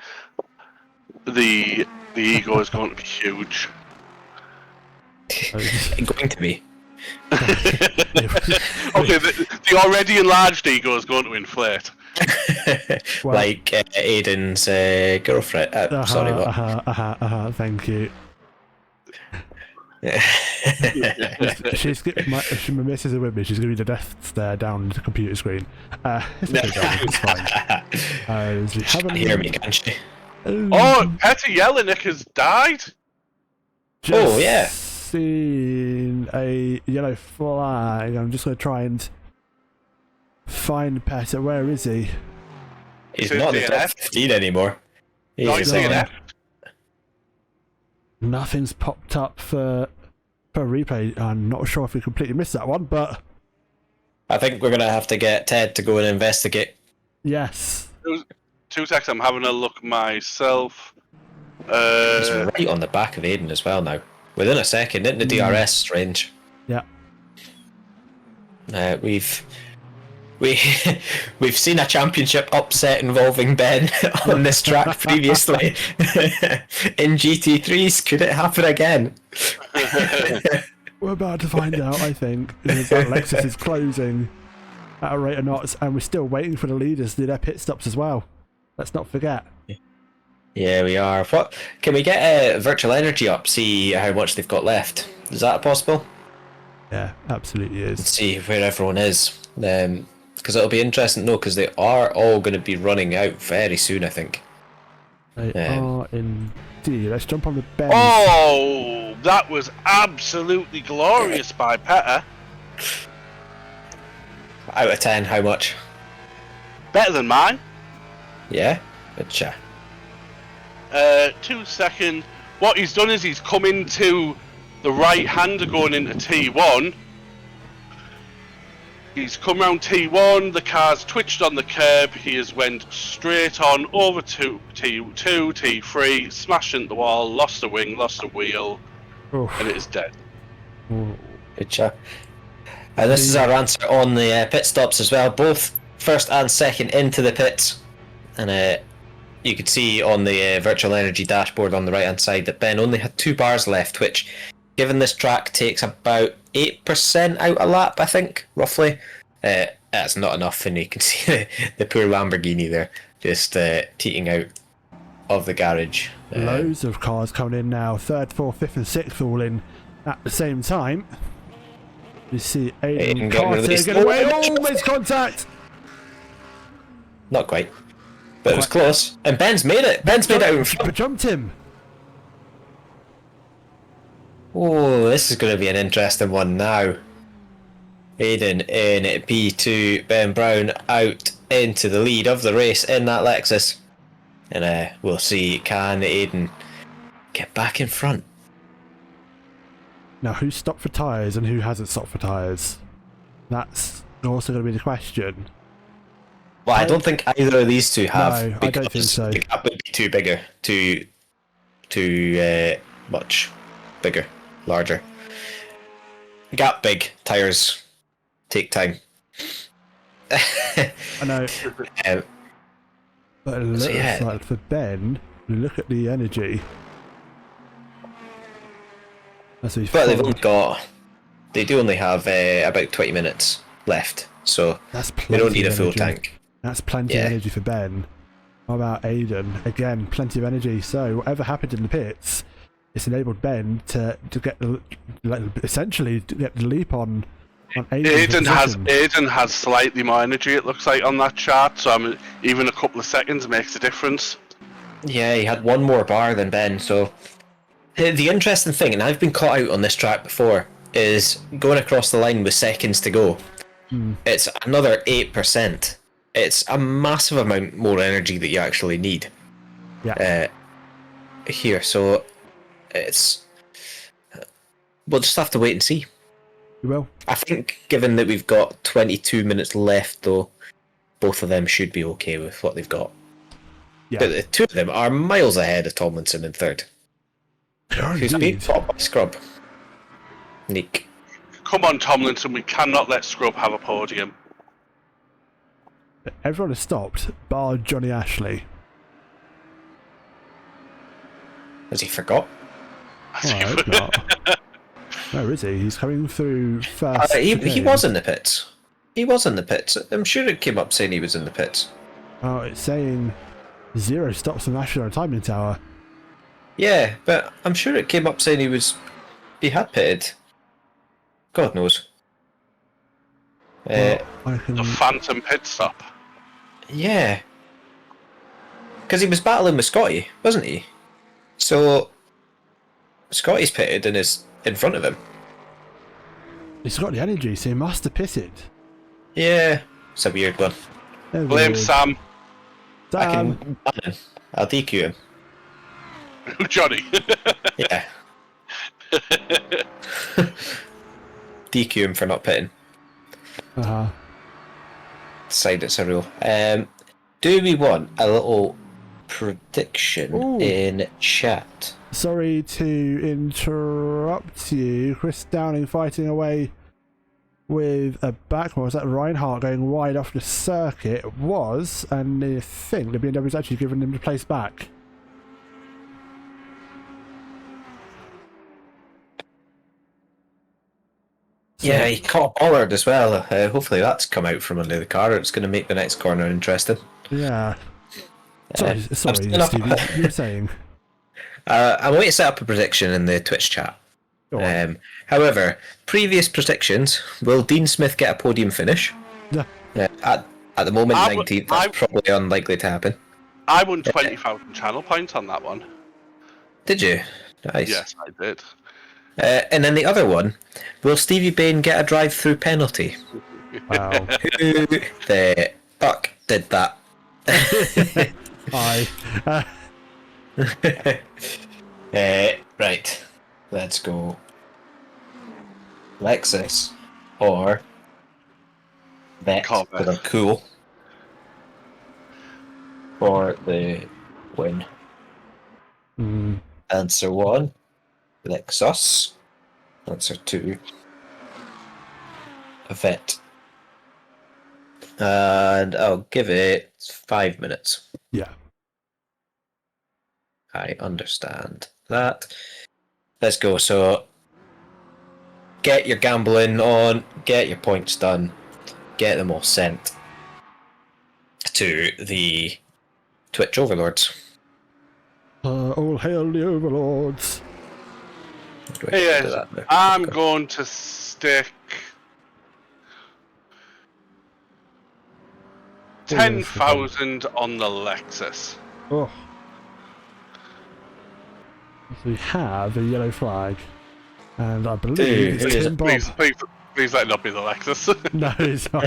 the ego is going to be huge. Going to be. Okay, the already enlarged ego is going to inflate. Well, like Aiden's girlfriend. Sorry, what? Thank you. My missus is with me. She's giving me the death stare down the computer screen. It's okay, guys, it's fine. She can't hear me, can she? Oh, Petty Jelinek has died. Oh, yeah. Seen a yellow flag. I'm just going to try and find Petty. Where is he? He's not in the top 15 anymore. He's DNF. Nothing's popped up for replay. I'm not sure if we completely missed that one, but I think we're going to have to get Ted to go and investigate. yes. 2 seconds, I'm having a look myself. He's right on the back of Aiden as well now. Within a second, into the DRS range. Yeah. We've seen a championship upset involving Ben on this track previously. In GT3s, could it happen again? We're about to find out, I think, because that Lexus is closing at a rate of knots, and we're still waiting for the leaders to do their pit stops as well. Let's not forget. Yeah, we are. What can we get virtual energy up? See how much they've got left. Is that possible? Yeah, absolutely is. Let's see where everyone is. Because it'll be interesting to know, because they are all going to be running out very soon, I think. They are indeed. Let's jump on the bench. Oh, that was absolutely glorious by Petter. Out of 10, how much? Better than mine. Yeah? Gotcha. 2 seconds. What he's done is he's come into the right hander going into T1. He's come round T1, the car's twitched on the curb, he has went straight on over to T2, T3, smashed into the wall, lost a wing, lost a wheel, and it is dead. Gotcha. And this is our answer on the pit stops as well, both first and second into the pits. And you could see on the virtual energy dashboard on the right hand side that Ben only had 2 bars left, which given this track takes about 8% out a lap, I think, roughly. That's not enough, and you can see the poor Lamborghini there just teeting out of the garage. Loads of cars coming in now. 3rd, 4th, 5th and 6th all in at the same time. You see Aiden Carter get away. Oh, missed contact! Not quite. But it was close. And Ben's made it. Ben's made it out in front. But jumped him. Oh, this is going to be an interesting one now. Aiden in P2, Ben Brown out into the lead of the race in that Lexus. And we'll see, can Aiden get back in front? Now, who stopped for tyres and who hasn't stopped for tyres? That's also going to be the question. Well, I don't think either of these two have. No, I don't think so. The gap would be too bigger, too much bigger, larger. Gap big, tyres take time. I know. But it looks like for Ben, look at the energy. But they've only got. They do only have about 20 minutes left, so they don't need a full tank. That's plenty of energy for Ben. What about Aiden? Again, plenty of energy. So whatever happened in the pits, it's enabled Ben to get essentially to get the leap on Aiden. Aiden has slightly more energy. It looks like on that chart. So even a couple of seconds makes a difference. Yeah, he had 1 more bar than Ben. So the interesting thing, and I've been caught out on this track before, is going across the line with seconds to go. It's another 8%. It's a massive amount more energy that you actually need. Yeah. Here, so it's. We'll just have to wait and see. You will. I think, given that we've got 22 minutes left, though, both of them should be okay with what they've got. Yeah. But the 2 of them are miles ahead of Tomlinson in 3rd. Who's being fought by Scrub. Nick. Come on, Tomlinson. We cannot let Scrub have a podium. Everyone has stopped, bar Johnny Ashley. Has he forgot? Oh, I hope not. Where is he? He's coming through first. He was in the pits. He was in the pits. I'm sure it came up saying he was in the pits. Oh, it's saying 0 stops from Ashley on a timing tower. Yeah, but I'm sure it came up saying he had pitted. God knows. Well, I can... The phantom pit stop. Yeah. Because he was battling with Scotty, wasn't he? So Scotty's pitted and is in front of him. He's got the energy, so he must have pitted. Yeah. It's a weird one. Blame Sam. I'll DQ him. Johnny. Yeah. DQ him for not pitting. Uh-huh. Decide it's a rule. Do we want a little prediction in chat? Sorry to interrupt you. Chris Downing fighting away with a backwards. Was that Reinhardt going wide off the circuit? It was, and I think the BMW's actually given him the place back. So, Yeah, he caught a bollard as well. Hopefully that's come out from under the car. It's going to make the next corner interesting. yeah. Sorry, Steve, you were saying? I'm going to set up a prediction in the Twitch chat. However, previous predictions, will Dean Smith get a podium finish? Yeah. At the moment, 19th, that's probably unlikely to happen. I won 20,000 channel points on that one. Did you? Nice. Yes, I did. And then the other one, will Stevie Bain get a drive-through penalty? Wow. Who the fuck did that? Hi. Right, let's go. Lexus or Vet, because I'm cool, for the win. Answer 1, Lexus. Answer 2, Vet. And I'll give it 5 minutes. Yeah. I understand that. Let's go. So, get your gambling on, get your points done, get them all sent to the Twitch overlords. All hail the overlords. Yes, I'm going to stick 10,000 on the Lexus. Oh. So we have a yellow flag, and I believe it's Tim Bob. Please let it not be the Lexus. No, it's not.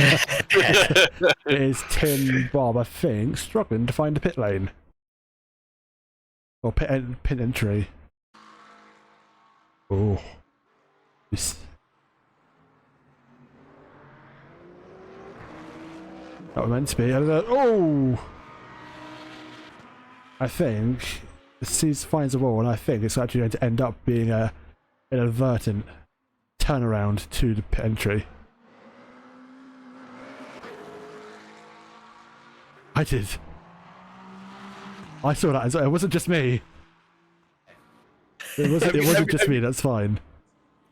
It is Tim Bob, I think, struggling to find a pit lane. Or pit entry. Oh. This. That was meant to be. Oh! I think he finds a wall, and I think it's actually going to end up being an inadvertent turnaround to the pit entry. I did. I saw that as well. It wasn't just me. It wasn't just me, that's fine.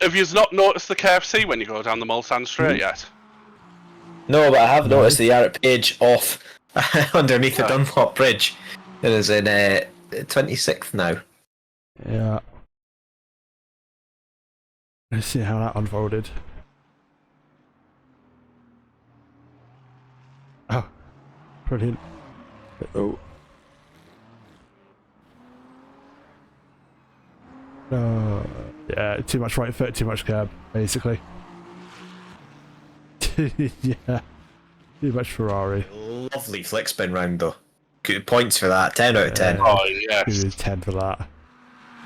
Have you not noticed the KFC when you go down the Mulsanne Straight yet? No, but I have noticed the Yarrett page off underneath the Dunlop Bridge. It is in 26th now. Yeah. Let's see how that unfolded. Oh. Brilliant. Oh. Yeah, too much right foot, too much curb, basically. Yeah. Too much Ferrari. Lovely flick spin round though. Good points for that. 10 out of 10. Oh yes. Give you 10 for that.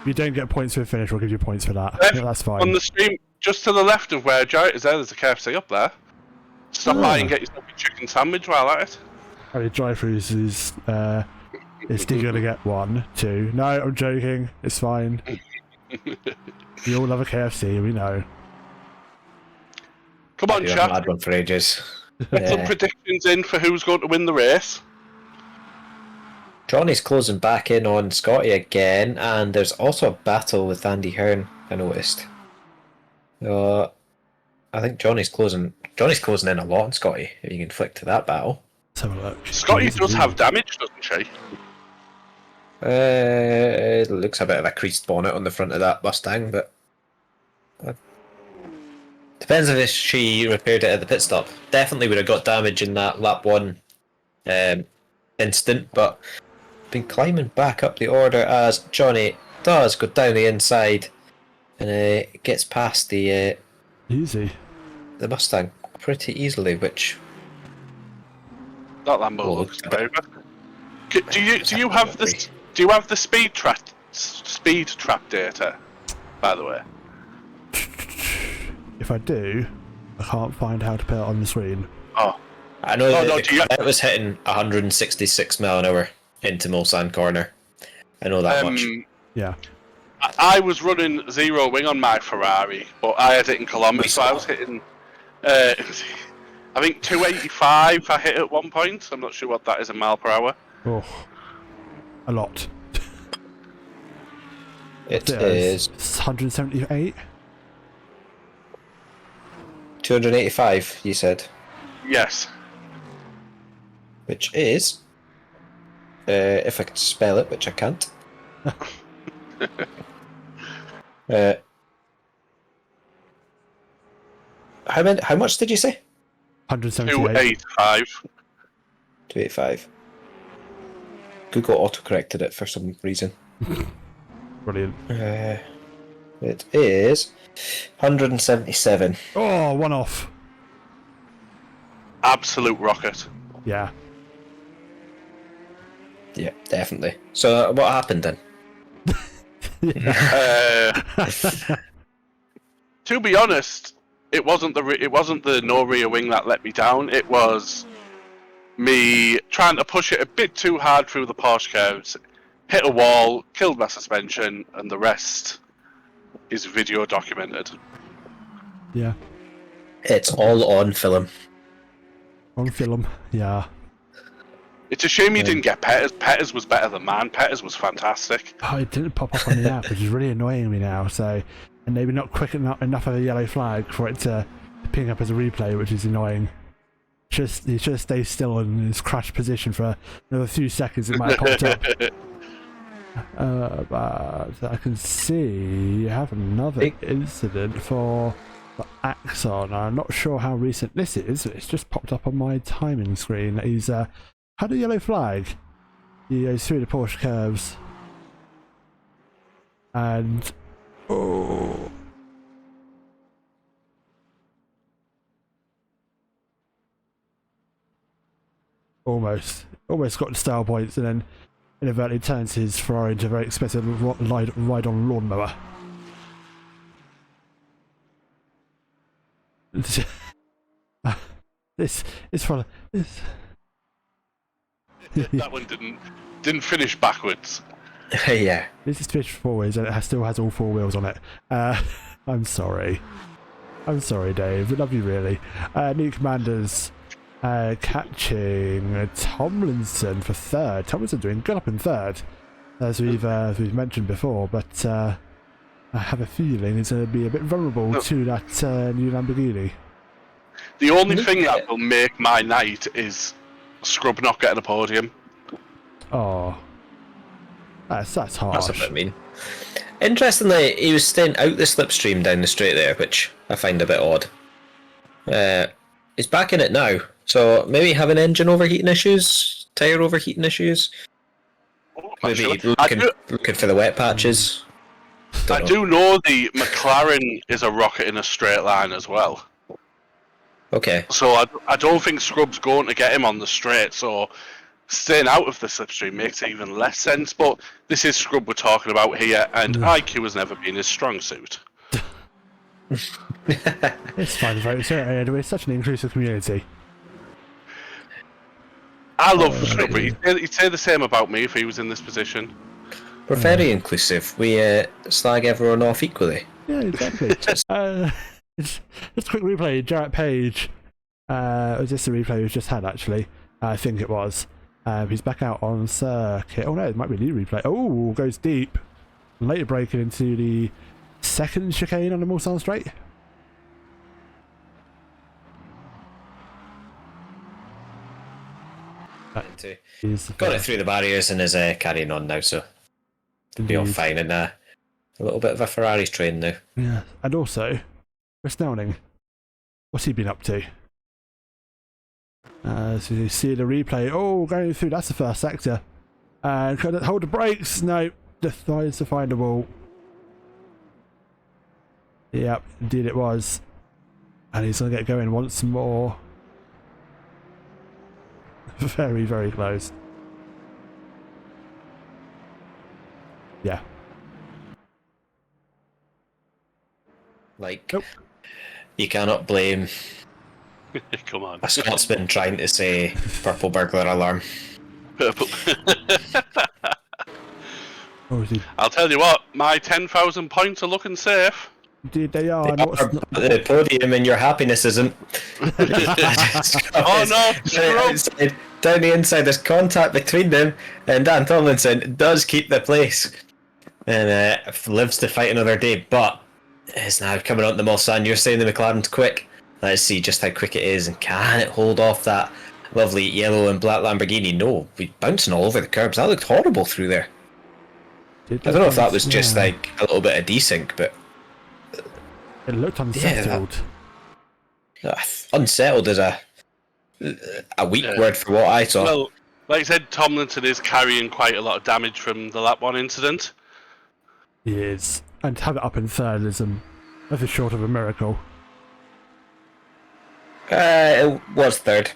If you don't get points for the finish, we'll give you points for that. Yeah, that's fine. On the stream, just to the left of where Jarrett is there's a KFC up there. Stop by and get yourself a chicken sandwich while at it. How many drive-throughs is Steve gonna get? 1, 2. No, I'm joking. It's fine. You all love a KFC, we know. Come on, I haven't chat. had one for ages. Get some Yeah. predictions in for who's going to win the race. Johnny's closing back in on Scotty again, and there's also a battle with Andy Hearn, I noticed. I think Johnny's closing in a lot on Scotty, if you can flick to that battle. Let's have a look. Scotty does have damage, doesn't she? It looks a bit of a creased bonnet on the front of that Mustang, but depends if she repaired it at the pit stop. Definitely would have got damage in that lap 1 instant, but been climbing back up the order as Johnny does go down the inside and gets past the Mustang pretty easily, which That Lambo looks very good. Do you have this? Do you have the speed trap data? By the way, If I do, I can't find how to put it on the screen. oh, I know no, that was hitting 166 mile an hour into Mulsanne corner. I know that much. Yeah. I was running zero wing on my Ferrari, but I had it in kilometers, so I was hitting. I think 285. I hit at one point. I'm not sure what that is in mile per hour. Oh, a lot. It is 178. 285. You said, Yes. which is, if I can spell it, which I can't. How much did you say? 178. 285. 285. Google autocorrected it for some reason. Brilliant. It is 177. Oh, one off. Absolute rocket. Yeah. Yeah, definitely. So what happened then? To be honest, it wasn't the no rear wing that let me down. It was me trying to push it a bit too hard through the Porsche curves, hit a wall, killed my suspension, and the rest is video documented. Yeah. It's all on film. On film. Yeah. It's a shame you didn't get Peters. Peters was better than mine. Peters was fantastic. Oh, it didn't pop up on the app, which is really annoying me now. So, and maybe not quick enough of a yellow flag for it to ping up as a replay, which is annoying. He should have stayed still in his crash position for another few seconds. It might have popped up. But I can see you have another incident for the Axon. I'm not sure how recent this is. It's just popped up on my timing screen. He's had a yellow flag. He goes through the Porsche curves. And almost got to style points, and then inadvertently turns his Ferrari into a very expensive ride-on lawnmower. This is for this. That one didn't finish backwards. Yeah. This is finished forwards, and it still has all four wheels on it. I'm sorry. I'm sorry, Dave. We love you, really. New Commanders catching Tomlinson for third. Tomlinson doing good up in third, as we've mentioned before, but I have a feeling it's going to be a bit vulnerable to that new Lamborghini. The only thing that will make my night is Scrub not getting a podium. Oh, that's harsh. That's a bit mean. Interestingly, he was staying out the slipstream down the straight there, which I find a bit odd. He's back in it now, so maybe having engine overheating issues, tyre overheating issues. Maybe looking for the wet patches. I do know the McLaren is a rocket in a straight line as well. Okay. So I don't think Scrub's going to get him on the straight, so staying out of the slipstream makes even less sense, but this is Scrub we're talking about here, and IQ has never been his strong suit. It's fine, folks. We're such an inclusive community. I love Scrub, but he'd say the same about me if he was in this position. We're very inclusive. We slag everyone off equally. Yeah, exactly. Just a quick replay. Jarrett Page Was this the replay we've just had, actually? I think it was. He's back out on circuit. Oh no, it might be a new replay. Oh, goes deep. Later breaking into the second chicane on the Mulsanne straight. He's got it through the barriers and is carrying on now, so be all fine. And a little bit of a Ferrari's train now. Yeah, and also, Chris Snelling, what's he been up to? So you see the replay. Oh, going through, that's the first sector. And could it hold the brakes? No, decides to find the wall. Yep, indeed it was. And he's going to get going once more. Very, very close. Yeah. Like, you cannot blame Come on. a Scotsman trying to say purple burglar alarm. Purple. Oh, is he? I'll tell you what, my 10,000 points are looking safe. Indeed they are. And what's not... The podium and your happiness isn't. Oh no, down the inside, there's contact between them, and Dan Tomlinson does keep the place and lives to fight another day, but it's now coming on to Mulsanne. You're saying the McLaren's quick. Let's see just how quick it is, and can it hold off that lovely yellow and black Lamborghini? No, we're bouncing all over the curbs. That looked horrible through there. I don't know if that was just like a little bit of desync, but it looked unsettled. Unsettled is a weak word for what I saw. Well, like I said, Tomlinson is carrying quite a lot of damage from the lap 1 incident. He is. And to have it up in third is nothing short of a miracle. It was third.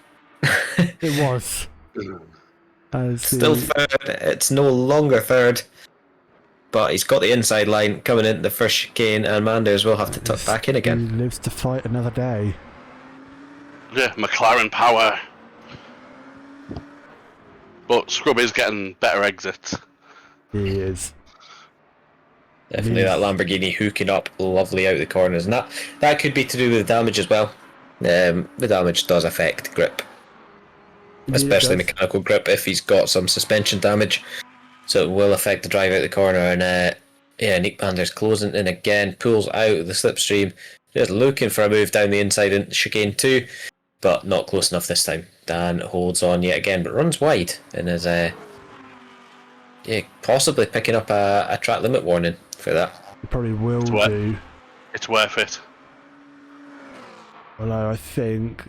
It was. Still third. It's no longer third. But he's got the inside line coming into the first chicane, and Manders will have to tuck back in again. He lives to fight another day. Yeah, McLaren power. But Scrub is getting better exits. He is. Definitely that Lamborghini hooking up lovely out the corners, and that could be to do with the damage as well. The damage does affect grip, especially mechanical grip if he's got some suspension damage. So it will affect the drive out the corner, and Nick Manders closing in again, pulls out of the slipstream, just looking for a move down the inside in chicane 2, but not close enough this time. Dan holds on yet again, but runs wide and is possibly picking up a track limit warning for that. He probably will do. It's worth it. Although I think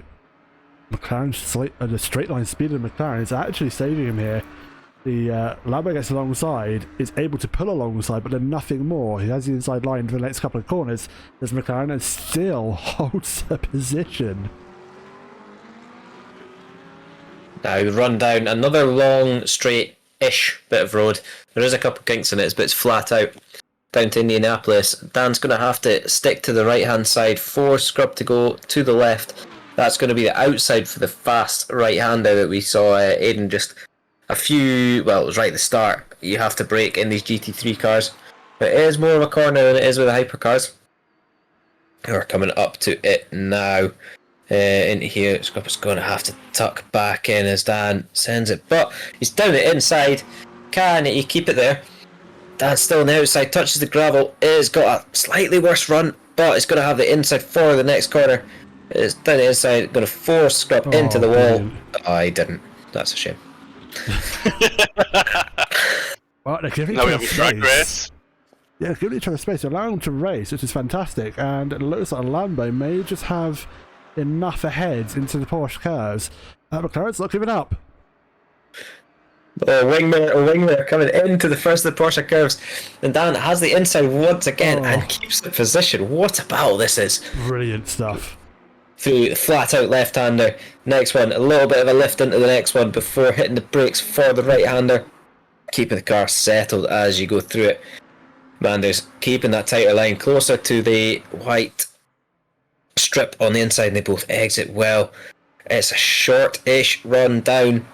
the straight line speed of McLaren is actually saving him here. The Lambo gets alongside, is able to pull alongside, but then nothing more. He has the inside line for the next couple of corners. There's McLaren and still holds a position. Now run down another long, straight-ish bit of road. There is a couple of kinks in it, but it's flat out down to Indianapolis. Dan's going to have to stick to the right-hand side for Scrub to go to the left. That's going to be the outside for the fast right-hander that we saw Aiden just... it was right at the start. You have to brake in these GT3 cars. But it is more of a corner than it is with the hypercars. We're coming up to it now. Into here, Scrub is going to have to tuck back in as Dan sends it. But he's down the inside. Can he keep it there? Dan's still on the outside, touches the gravel. It's got a slightly worse run, but it's going to have the inside for the next corner. It's down the inside, going to force Scrub into the wall. Brilliant. Oh, he didn't. That's a shame. Well, they're giving Now we each have a other track race. Yeah, giving each other space, allowing them to race, which is fantastic. And it looks like Lambo may just have enough ahead into the Porsche curves. McLaren's not giving up. Wingler coming into the first of the Porsche curves, and Dan has the inside once again and keeps the position. What a battle this is! Brilliant stuff. Through the flat out left hander. Next one, a little bit of a lift into the next one before hitting the brakes for the right hander. Keeping the car settled as you go through it. Manders keeping that tighter line closer to the white strip on the inside, and they both exit well. It's a short-ish run down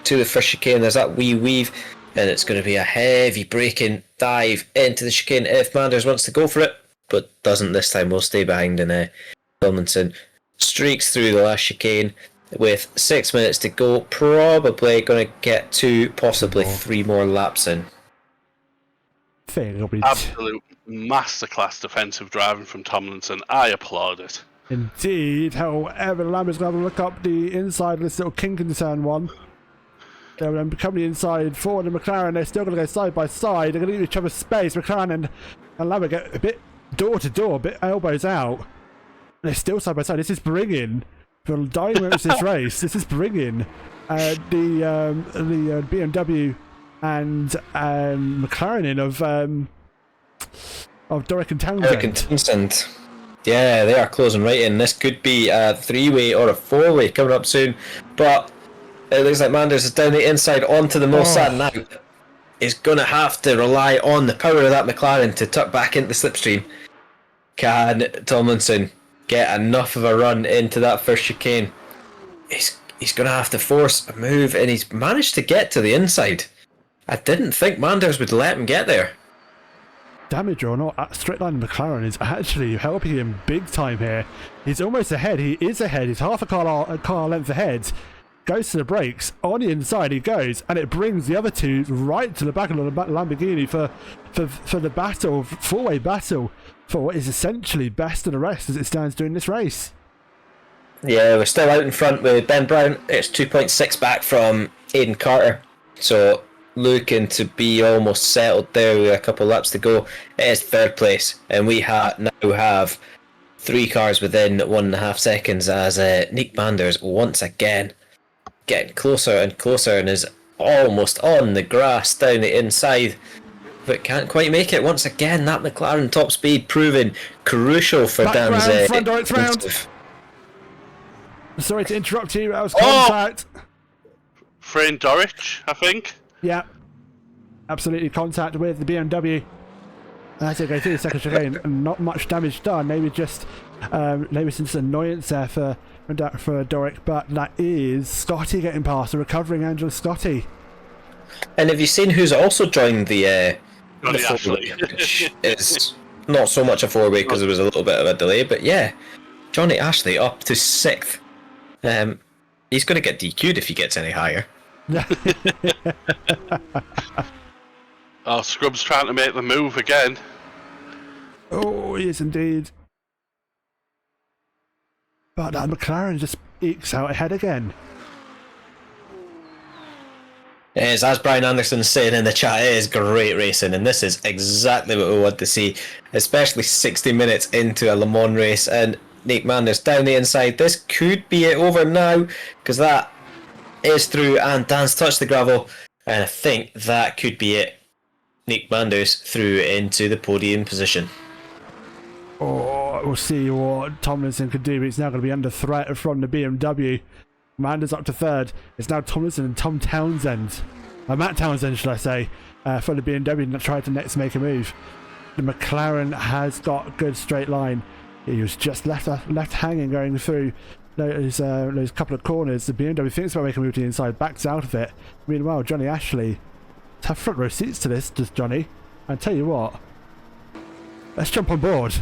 to the first chicane. There's that wee weave, and it's going to be a heavy braking dive into the chicane if Manders wants to go for it, but doesn't this time. We'll stay behind, and Tomlinson streaks through the last chicane with 6 minutes to go. Probably going to get 2, possibly 3 more laps in. Thing will be Absolute masterclass defensive driving from Tomlinson. I applaud it. indeed. However, Lambert's going to look up the inside of this little kink in turn 1. They're going to come the inside Ford and McLaren. They're still going to go side by side. They're going to give each other space. McLaren and Lambert get a bit door to door, a bit elbows out. And they're still side by side. This is bringing, for dying moments this race, this is bringing the BMW and McLaren in of Doric and Townsend. Doric and Townsend. Yeah, they are closing right in. This could be a 3-way or a 4-way coming up soon. But it looks like Manders is down the inside onto the Mulsanne now. He's going to have to rely on the power of that McLaren to tuck back into the slipstream. Can Tomlinson get enough of a run into that first chicane? He's going to have to force a move, and he's managed to get to the inside. I didn't think Manders would let him get there. Damage or not, straight line McLaren is actually helping him big time here. He's almost ahead. He is ahead. He's half a car length ahead. Goes to the brakes. On the inside he goes, and it brings the other two right to the back of the Lamborghini for the battle, 4-way battle for what is essentially best of the rest as it stands during this race. Yeah, we're still out in front with Ben Brown. It's 2.6 back from Aidan Carter. So looking to be almost settled there with a couple laps to go. It is 3rd place, and we now have 3 cars within 1.5 seconds as Nick Manders once again getting closer and closer and is almost on the grass down the inside, but can't quite make it. Once again, that McLaren top speed proving crucial for Dan's front door, it's round. Sorry to interrupt you, that was contact. Frayne Dorich, I think. Yeah, absolutely contact with the BMW. As they go through the second chicane, and not much damage done. Maybe just some annoyance there for Doric, but that is Scotty getting past, a recovering Angela Scotty. And have you seen who's also joined the Johnny 4-way? Ashley. It's not so much a 4-way because there was a little bit of a delay, but yeah, Johnny Ashley up to 6th. He's going to get DQ'd if he gets any higher. Oh, Scrub's trying to make the move again. Oh, he is indeed. But that McLaren just ekes out ahead again. Yes, as Brian Anderson's saying in the chat, it is great racing, and this is exactly what we want to see, especially 60 minutes into a Le Mans race. And Nick Manders down the inside. This could be it over now, because that is through, and Dan's touched the gravel, and I think that could be it. Nick Manders through into the podium position. Oh, we'll see what Tomlinson could do. It's now going to be under threat from the BMW. Manders up to 3rd. It's now Tomlinson and Tom Townsend. Matt Townsend, should I say, for the BMW that tried to next make a move. The McLaren has got a good straight line. He was just left hanging going through those couple of corners. The BMW thinks about making a move to the inside, backs out of it. Meanwhile, Johnny Ashley have front row seats to this, does Johnny. And tell you what, let's jump on board.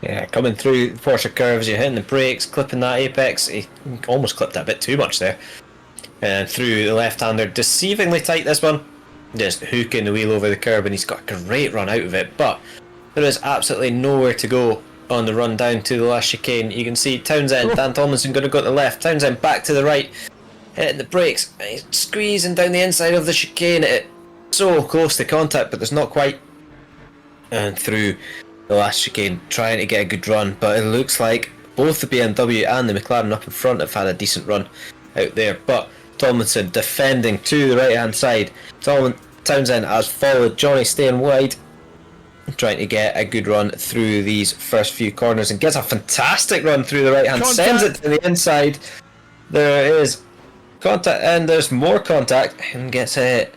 Yeah, coming through Porsche curves, you're hitting the brakes, clipping that apex. He almost clipped that a bit too much there. And through the left-hander, deceivingly tight this one. Just hooking the wheel over the curb, and he's got a great run out of it. But there is absolutely nowhere to go on the run down to the last chicane. You can see Townsend, Dan Tomlinson going to go to the left. Townsend back to the right, hitting the brakes. He's squeezing down the inside of the chicane. It's so close to contact, but there's not quite. And through the last chicane, trying to get a good run, but it looks like both the BMW and the McLaren up in front have had a decent run out there. But Tomlinson defending to the right hand side. Townsend has followed. Johnny staying wide, trying to get a good run through these first few corners, and gets a fantastic run through the right hand. Sends it to the inside. There is contact, and there's more contact, and gets it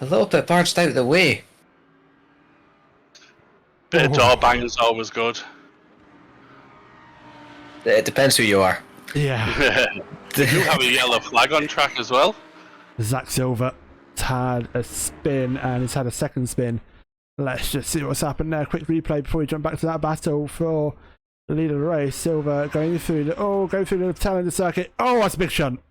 a little bit barged out of the way. Bit of door banging's always good. It depends who you are. Yeah. You have a yellow flag on track as well. Zach Silver has had a spin, and he's had a second spin. Let's just see what's happened there. Quick replay before we jump back to that battle for The leader of the race, Silver, going through the tail end of the circuit. Oh, that's a big shunt.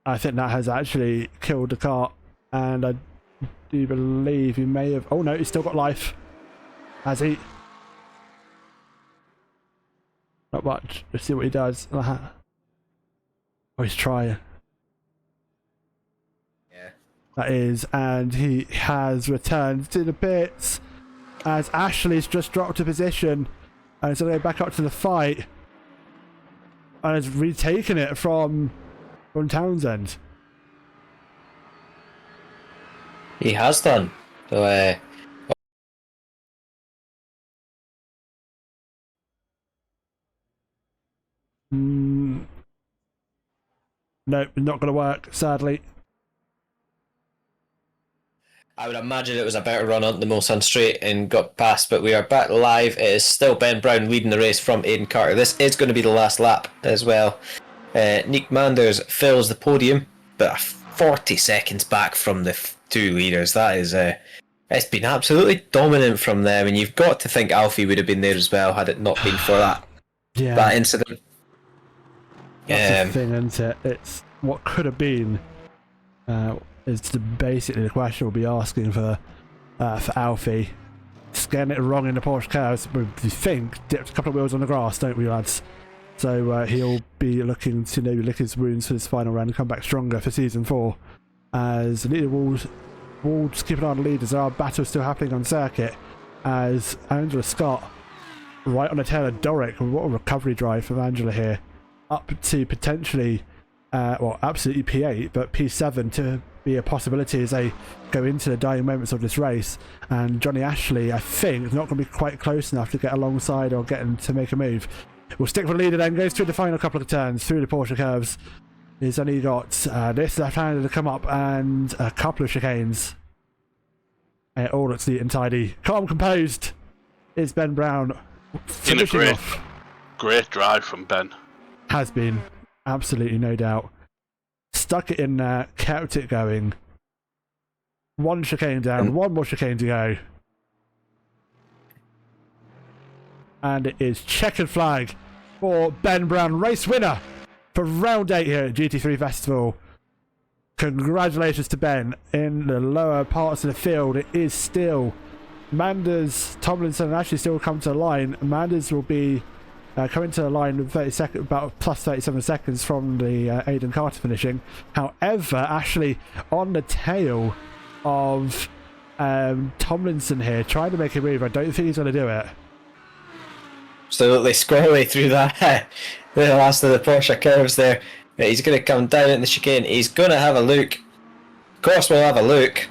I think that has actually killed the car, and I do believe he may have... Oh no, he's still got life. Has he? Not much. Let's see what he does. Oh, he's trying. Yeah. That is, and he has returned to the pits as Ashley's just dropped a position and is going to go back up to the fight and has retaken it from Townsend. He has done. So, Nope, not going to work, sadly. I would imagine it was a better run on the Mulsanne straight and got past, but we are back live. It is still Ben Brown leading the race from Aidan Carter. This is going to be the last lap as well. Nick Manders fills the podium, but 40 seconds back from the two leaders. That is, it's been absolutely dominant from them, and you've got to think Alfie would have been there as well had it not been for that incident. That's the thing, isn't it? It's what could have been. Is basically the question we'll be asking for Alfie. Just getting it wrong in the Porsche curves. We think dipped a couple of wheels on the grass, don't we, lads? So he'll be looking to maybe lick his wounds for this final round and come back stronger for season 4. As the leader will keep an eye on the leaders. There are battles still happening on circuit. As Angela Scott, right on the tail of Doric. What a recovery drive from Angela here, up to potentially, absolutely P8, but P7 to be a possibility as they go into the dying moments of this race. And Johnny Ashley, I think, is not going to be quite close enough to get alongside or get him to make a move. We'll stick with the leader then, goes through the final couple of turns, through the Porsche curves. He's only got this left-hander to come up and a couple of chicanes. All looks neat and tidy. Calm, composed is Ben Brown. In a great drive from Ben. Has been, absolutely no doubt. Stuck it in there, kept it going. One chicane down, one more chicane to go. And it is checkered flag for Ben Brown, race winner for round 8 here at GT3 Festival. Congratulations to Ben. In the lower parts of the field, it is still Manders, Tomlinson, and actually still come to the line. Manders will be coming to the line with 30 seconds, about plus 37 seconds from the Aidan Carter finishing. However, Ashley on the tail of Tomlinson here, trying to make a move. I don't think he's going to do it. Absolutely squarely through that the last of the Porsche curves there. He's going to come down in the chicane. He's going to have a look. Of course, we'll have a look.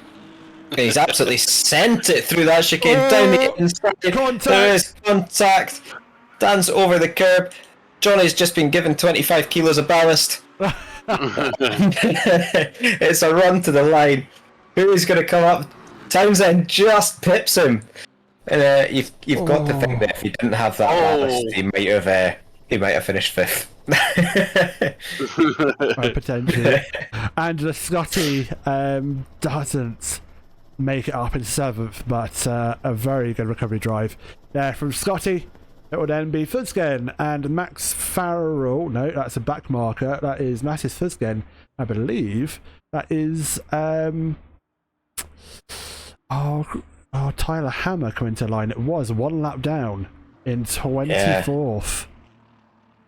He's absolutely sent it through that chicane down the inside. Contact. There is contact. Dance over the curb. Johnny's just been given 25 kilos of ballast. It's a run to the line. Who is going to come up? Townsend just pips him. And you've got to think that if he didn't have that ballast, he might have finished 5th. Potentially. Angela Scotty doesn't make it up in 7th, but a very good recovery drive there from Scotty. It would then be Fusgen and Max Farrell. No, that's a back marker. That is Massis Fusgen, I believe. That is Tyler Hammer coming to the line. It was one lap down in 24th.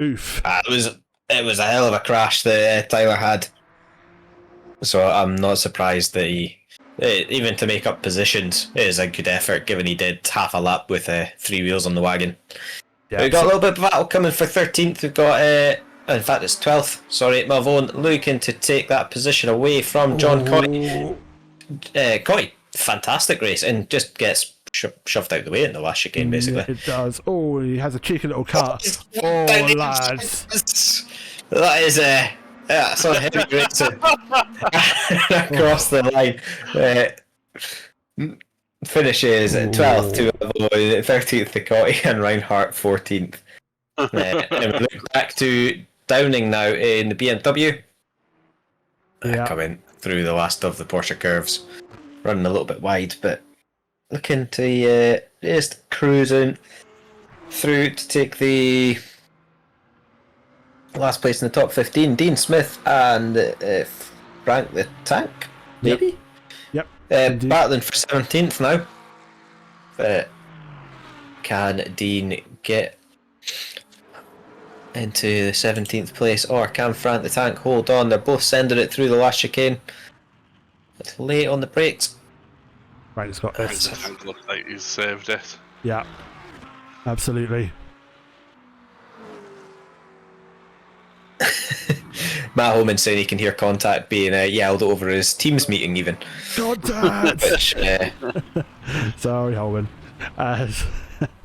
Oof. It was a hell of a crash that Tyler had. So I'm not surprised that even to make up positions, it is a good effort given he did half a lap with 3 wheels on the wagon. Yeah, we've got a little bit of battle coming for 13th. We've got, in fact it's 12th, sorry, Malvone looking to take that position away from John Coy. Coy, fantastic race, and just gets shoved out the way in the last chicane, basically. It does. Oh, he has a cheeky little cut. Oh, lads. That is that's a heavy race across the line. Finishes at 12th to 13th to Cotty and Reinhardt 14th. And we look back to Downing now in the BMW. Coming through the last of the Porsche curves. Running a little bit wide, but looking to just cruising through to take the last place in the top 15. Dean Smith and Frank the Tank, maybe? Yep. Battling for 17th now. Can Dean get into the 17th place, or can Frank the Tank hold on? They're both sending it through the last chicane. It's late on the brakes. Right, it's got this. The tank looks like he's saved it. Yeah, absolutely. Matt Holman saying he can hear contact being yelled over his Teams meeting even. Contact! Which, Sorry, Holman.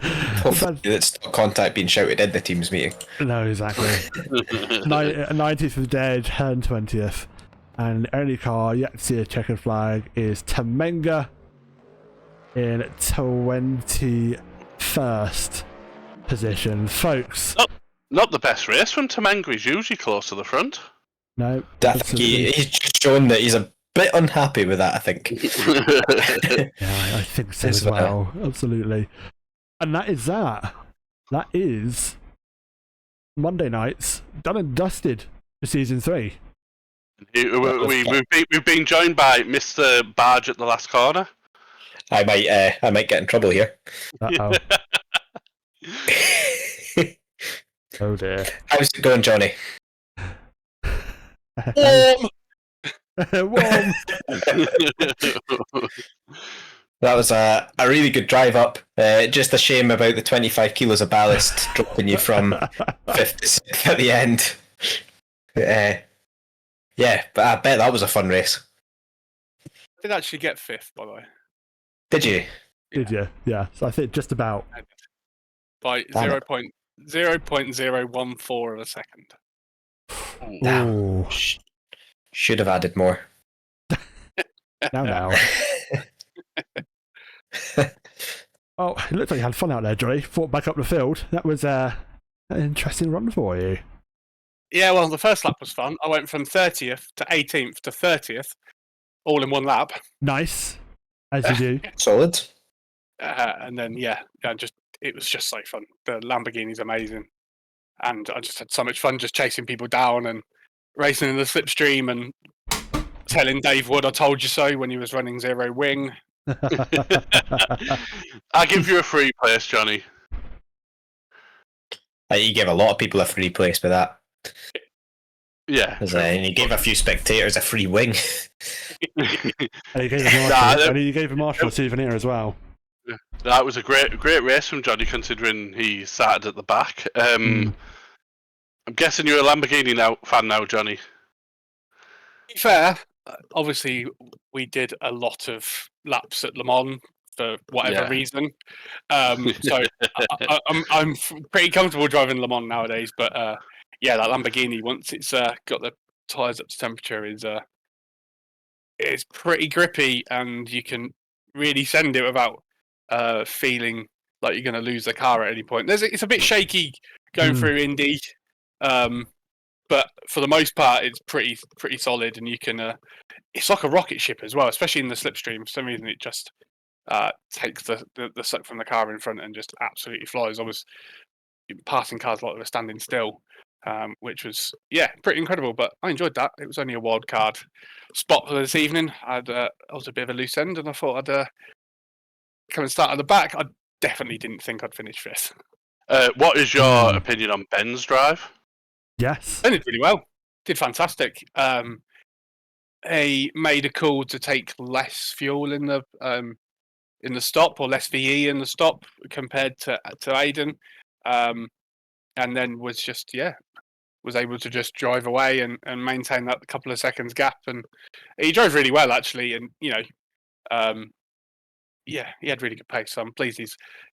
hopefully it's not contact being shouted in the Teams meeting. No, exactly. 90th of dead, Hearn 20th. And the only car yet to see a checkered flag is Tamenga in 21st position. Folks. Not the best race from Tamenga. He's usually close to the front. No. I think he's just showing that he's a bit unhappy with that, I think. Yeah, I think so as well. Absolutely. And that is that. That is Monday nights done and dusted for season 3. We've been joined by Mr. Barge at the last corner. I might get in trouble here. Uh-oh. Oh dear. How's it going, Johnny? Warm. That was a really good drive up. Just a shame about the 25 kilos of ballast dropping you from 5th to 6th at the end. Yeah, but I bet that was a fun race. I did actually get 5th, by the way. Did you? Did you? Yeah. So I think just about. By 0.014 of a second. Damn. Should have added more. Now. Oh, it looks like you had fun out there, Johnny. Fought back up the field. That was an interesting run for you. Yeah, well, the first lap was fun. I went from 30th to 18th to 30th, all in one lap. Nice, as you do. Solid. And then, it was just so fun. The Lamborghini's amazing. And I just had so much fun just chasing people down and racing in the slipstream and telling Dave Wood I told you so when he was running zero wing. I'll give you a free place, Johnny. You gave a lot of people a free place with that. Yeah. And you gave a few spectators a free wing. And you gave a Marshall a souvenir as well. That was a great race from Johnny, considering he started at the back. I'm guessing you're a Lamborghini fan now, Johnny. To be fair, obviously we did a lot of laps at Le Mans for whatever reason. So I'm pretty comfortable driving Le Mans nowadays. But that Lamborghini, once it's got the tyres up to temperature, is pretty grippy, and you can really send it without feeling like you're going to lose the car at any point. It's a bit shaky going through Indy, but for the most part, it's pretty solid, and you can. It's like a rocket ship as well, especially in the slipstream. For some reason, it just takes the suck from the car in front and just absolutely flies. I was passing cars like they were standing still, which was pretty incredible. But I enjoyed that. It was only a wild card spot for this evening. I was a bit of a loose end, and I thought I'd come and start at the back. I definitely didn't think I'd finish 5th. What is your opinion on Ben's drive? Yes. Ben did really well. Did fantastic. He made a call to take less fuel in the stop, or less VE in the stop compared to Aiden, and then was able to just drive away and maintain that couple of seconds gap. And he drove really well, actually. And he had really good pace. So I'm pleased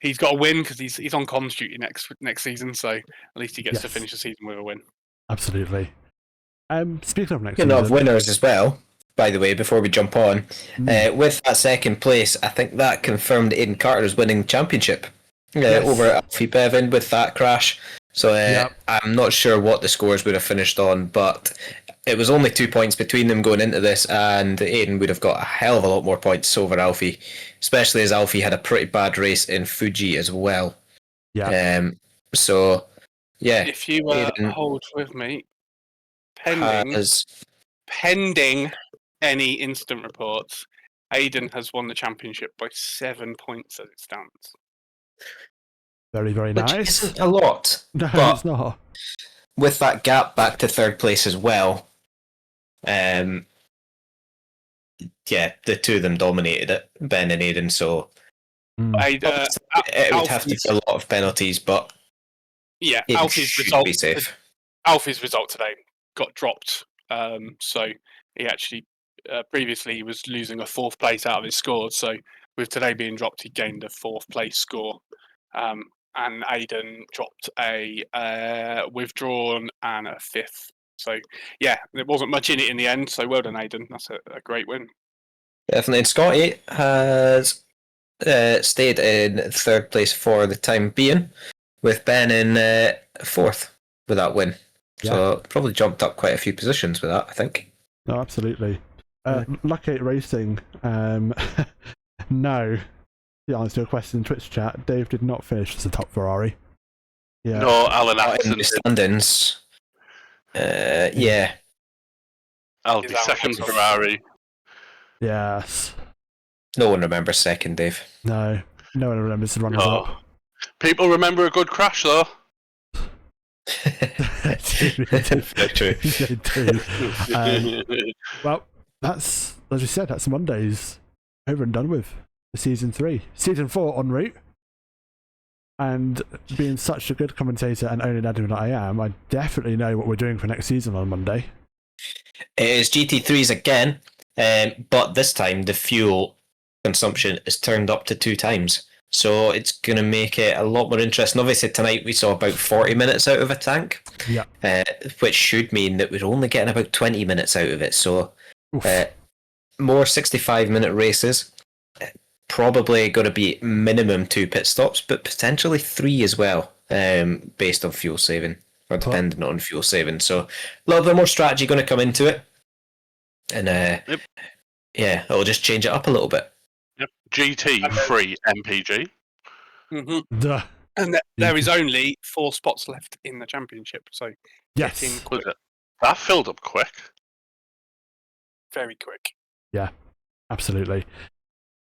he's got a win, because he's on comms duty next season. So at least he gets to finish the season with a win. Absolutely. Speaking of next Speaking season, of winners as well, by the way, before we jump on, with that second place, I think that confirmed Aidan Carter's winning championship over Alfie Bevan with that crash. So I'm not sure what the scores would have finished on, but it was only 2 points between them going into this, and Aiden would have got a hell of a lot more points over Alfie, especially as Alfie had a pretty bad race in Fuji as well. Yeah. So, yeah. If you Aiden hold with me, has... pending any instant reports, Aiden has won the championship by 7 points as it stands. Very, very Which nice. isn't a lot. No, but it's not. with that gap back to third place as well, yeah, the two of them dominated it, Ben and Aiden, so it would have to be a lot of penalties, but yeah, Aiden Alfie's should result, be safe. Alfie's result today got dropped, so he actually previously he was losing a 4th place out of his scores, so with today being dropped, he gained a 4th place score. And Aiden dropped a withdrawn and a 5th. So, yeah, there wasn't much in it in the end. So, well done, Aiden. That's a great win. Definitely. And Scotty has stayed in third place for the time being, with Ben in 4th with that win. Yeah. So, probably jumped up quite a few positions with that, I think. No, absolutely. Lucky Racing, no. The answer to a question in Twitch chat, Dave did not finish as a top Ferrari. Yeah. No, Alan Not in Atkinson the did. standings. Yeah. I'll be second Ferrari. Yes. No one remembers second, Dave. No. No one remembers the runners No. up. People remember a good crash, though. They do. Well, that's, as we said, that's Monday's over and done with. Season 3. Season 4 en route. And being such a good commentator and owning admin that I am, I definitely know what we're doing for next season on Monday. It is GT3s again, but this time the fuel consumption is turned up to 2 times. So it's going to make it a lot more interesting. Obviously, tonight we saw about 40 minutes out of a tank, Yeah. Which should mean that we're only getting about 20 minutes out of it. So more 65-minute races. Probably going to be minimum 2 pit stops, but potentially 3 as well, based on fuel saving, or depending on fuel saving. So a little bit more strategy going to come into it. And yeah, it'll just change it up a little bit. Yep. GT3 MPG. Mm-hmm. And there is only 4 spots left in the championship, so yes. get in quick. That filled up quick. Very quick. Yeah, absolutely.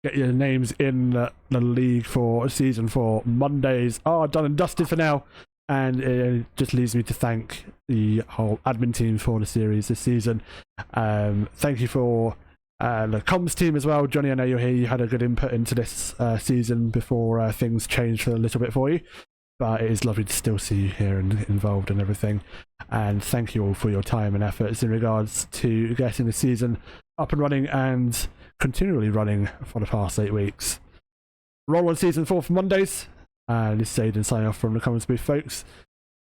Get your names in the league for season 4. Mondays are done and dusted for now, and it just leaves me to thank the whole admin team for the series this season. Thank you for the comms team as well. Johnny, I know you're here. You had a good input into this season before things changed a little bit for you, but it is lovely to still see you here and involved in everything. And thank you all for your time and efforts in regards to getting the season up and running and continually running for the past 8 weeks. Roll on season 4 for Mondays. This is Aiden signing off from the Commons Booth, folks.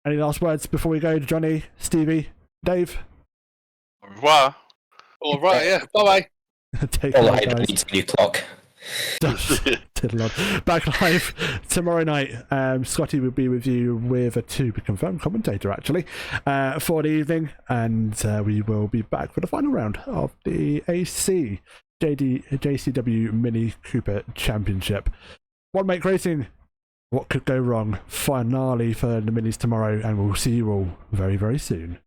Any last words before we go? Johnny, Stevie, Dave? Au revoir. All right, yeah. Bye-bye. Take All care, I guys. need a new clock. Back live tomorrow night. Scotty will be with you with a to be confirmed commentator actually for the evening, and we will be back for the final round of the AC JCW Mini Cooper Championship. One Make Racing, what could go wrong? Finale for the minis tomorrow, and we'll see you all very, very soon.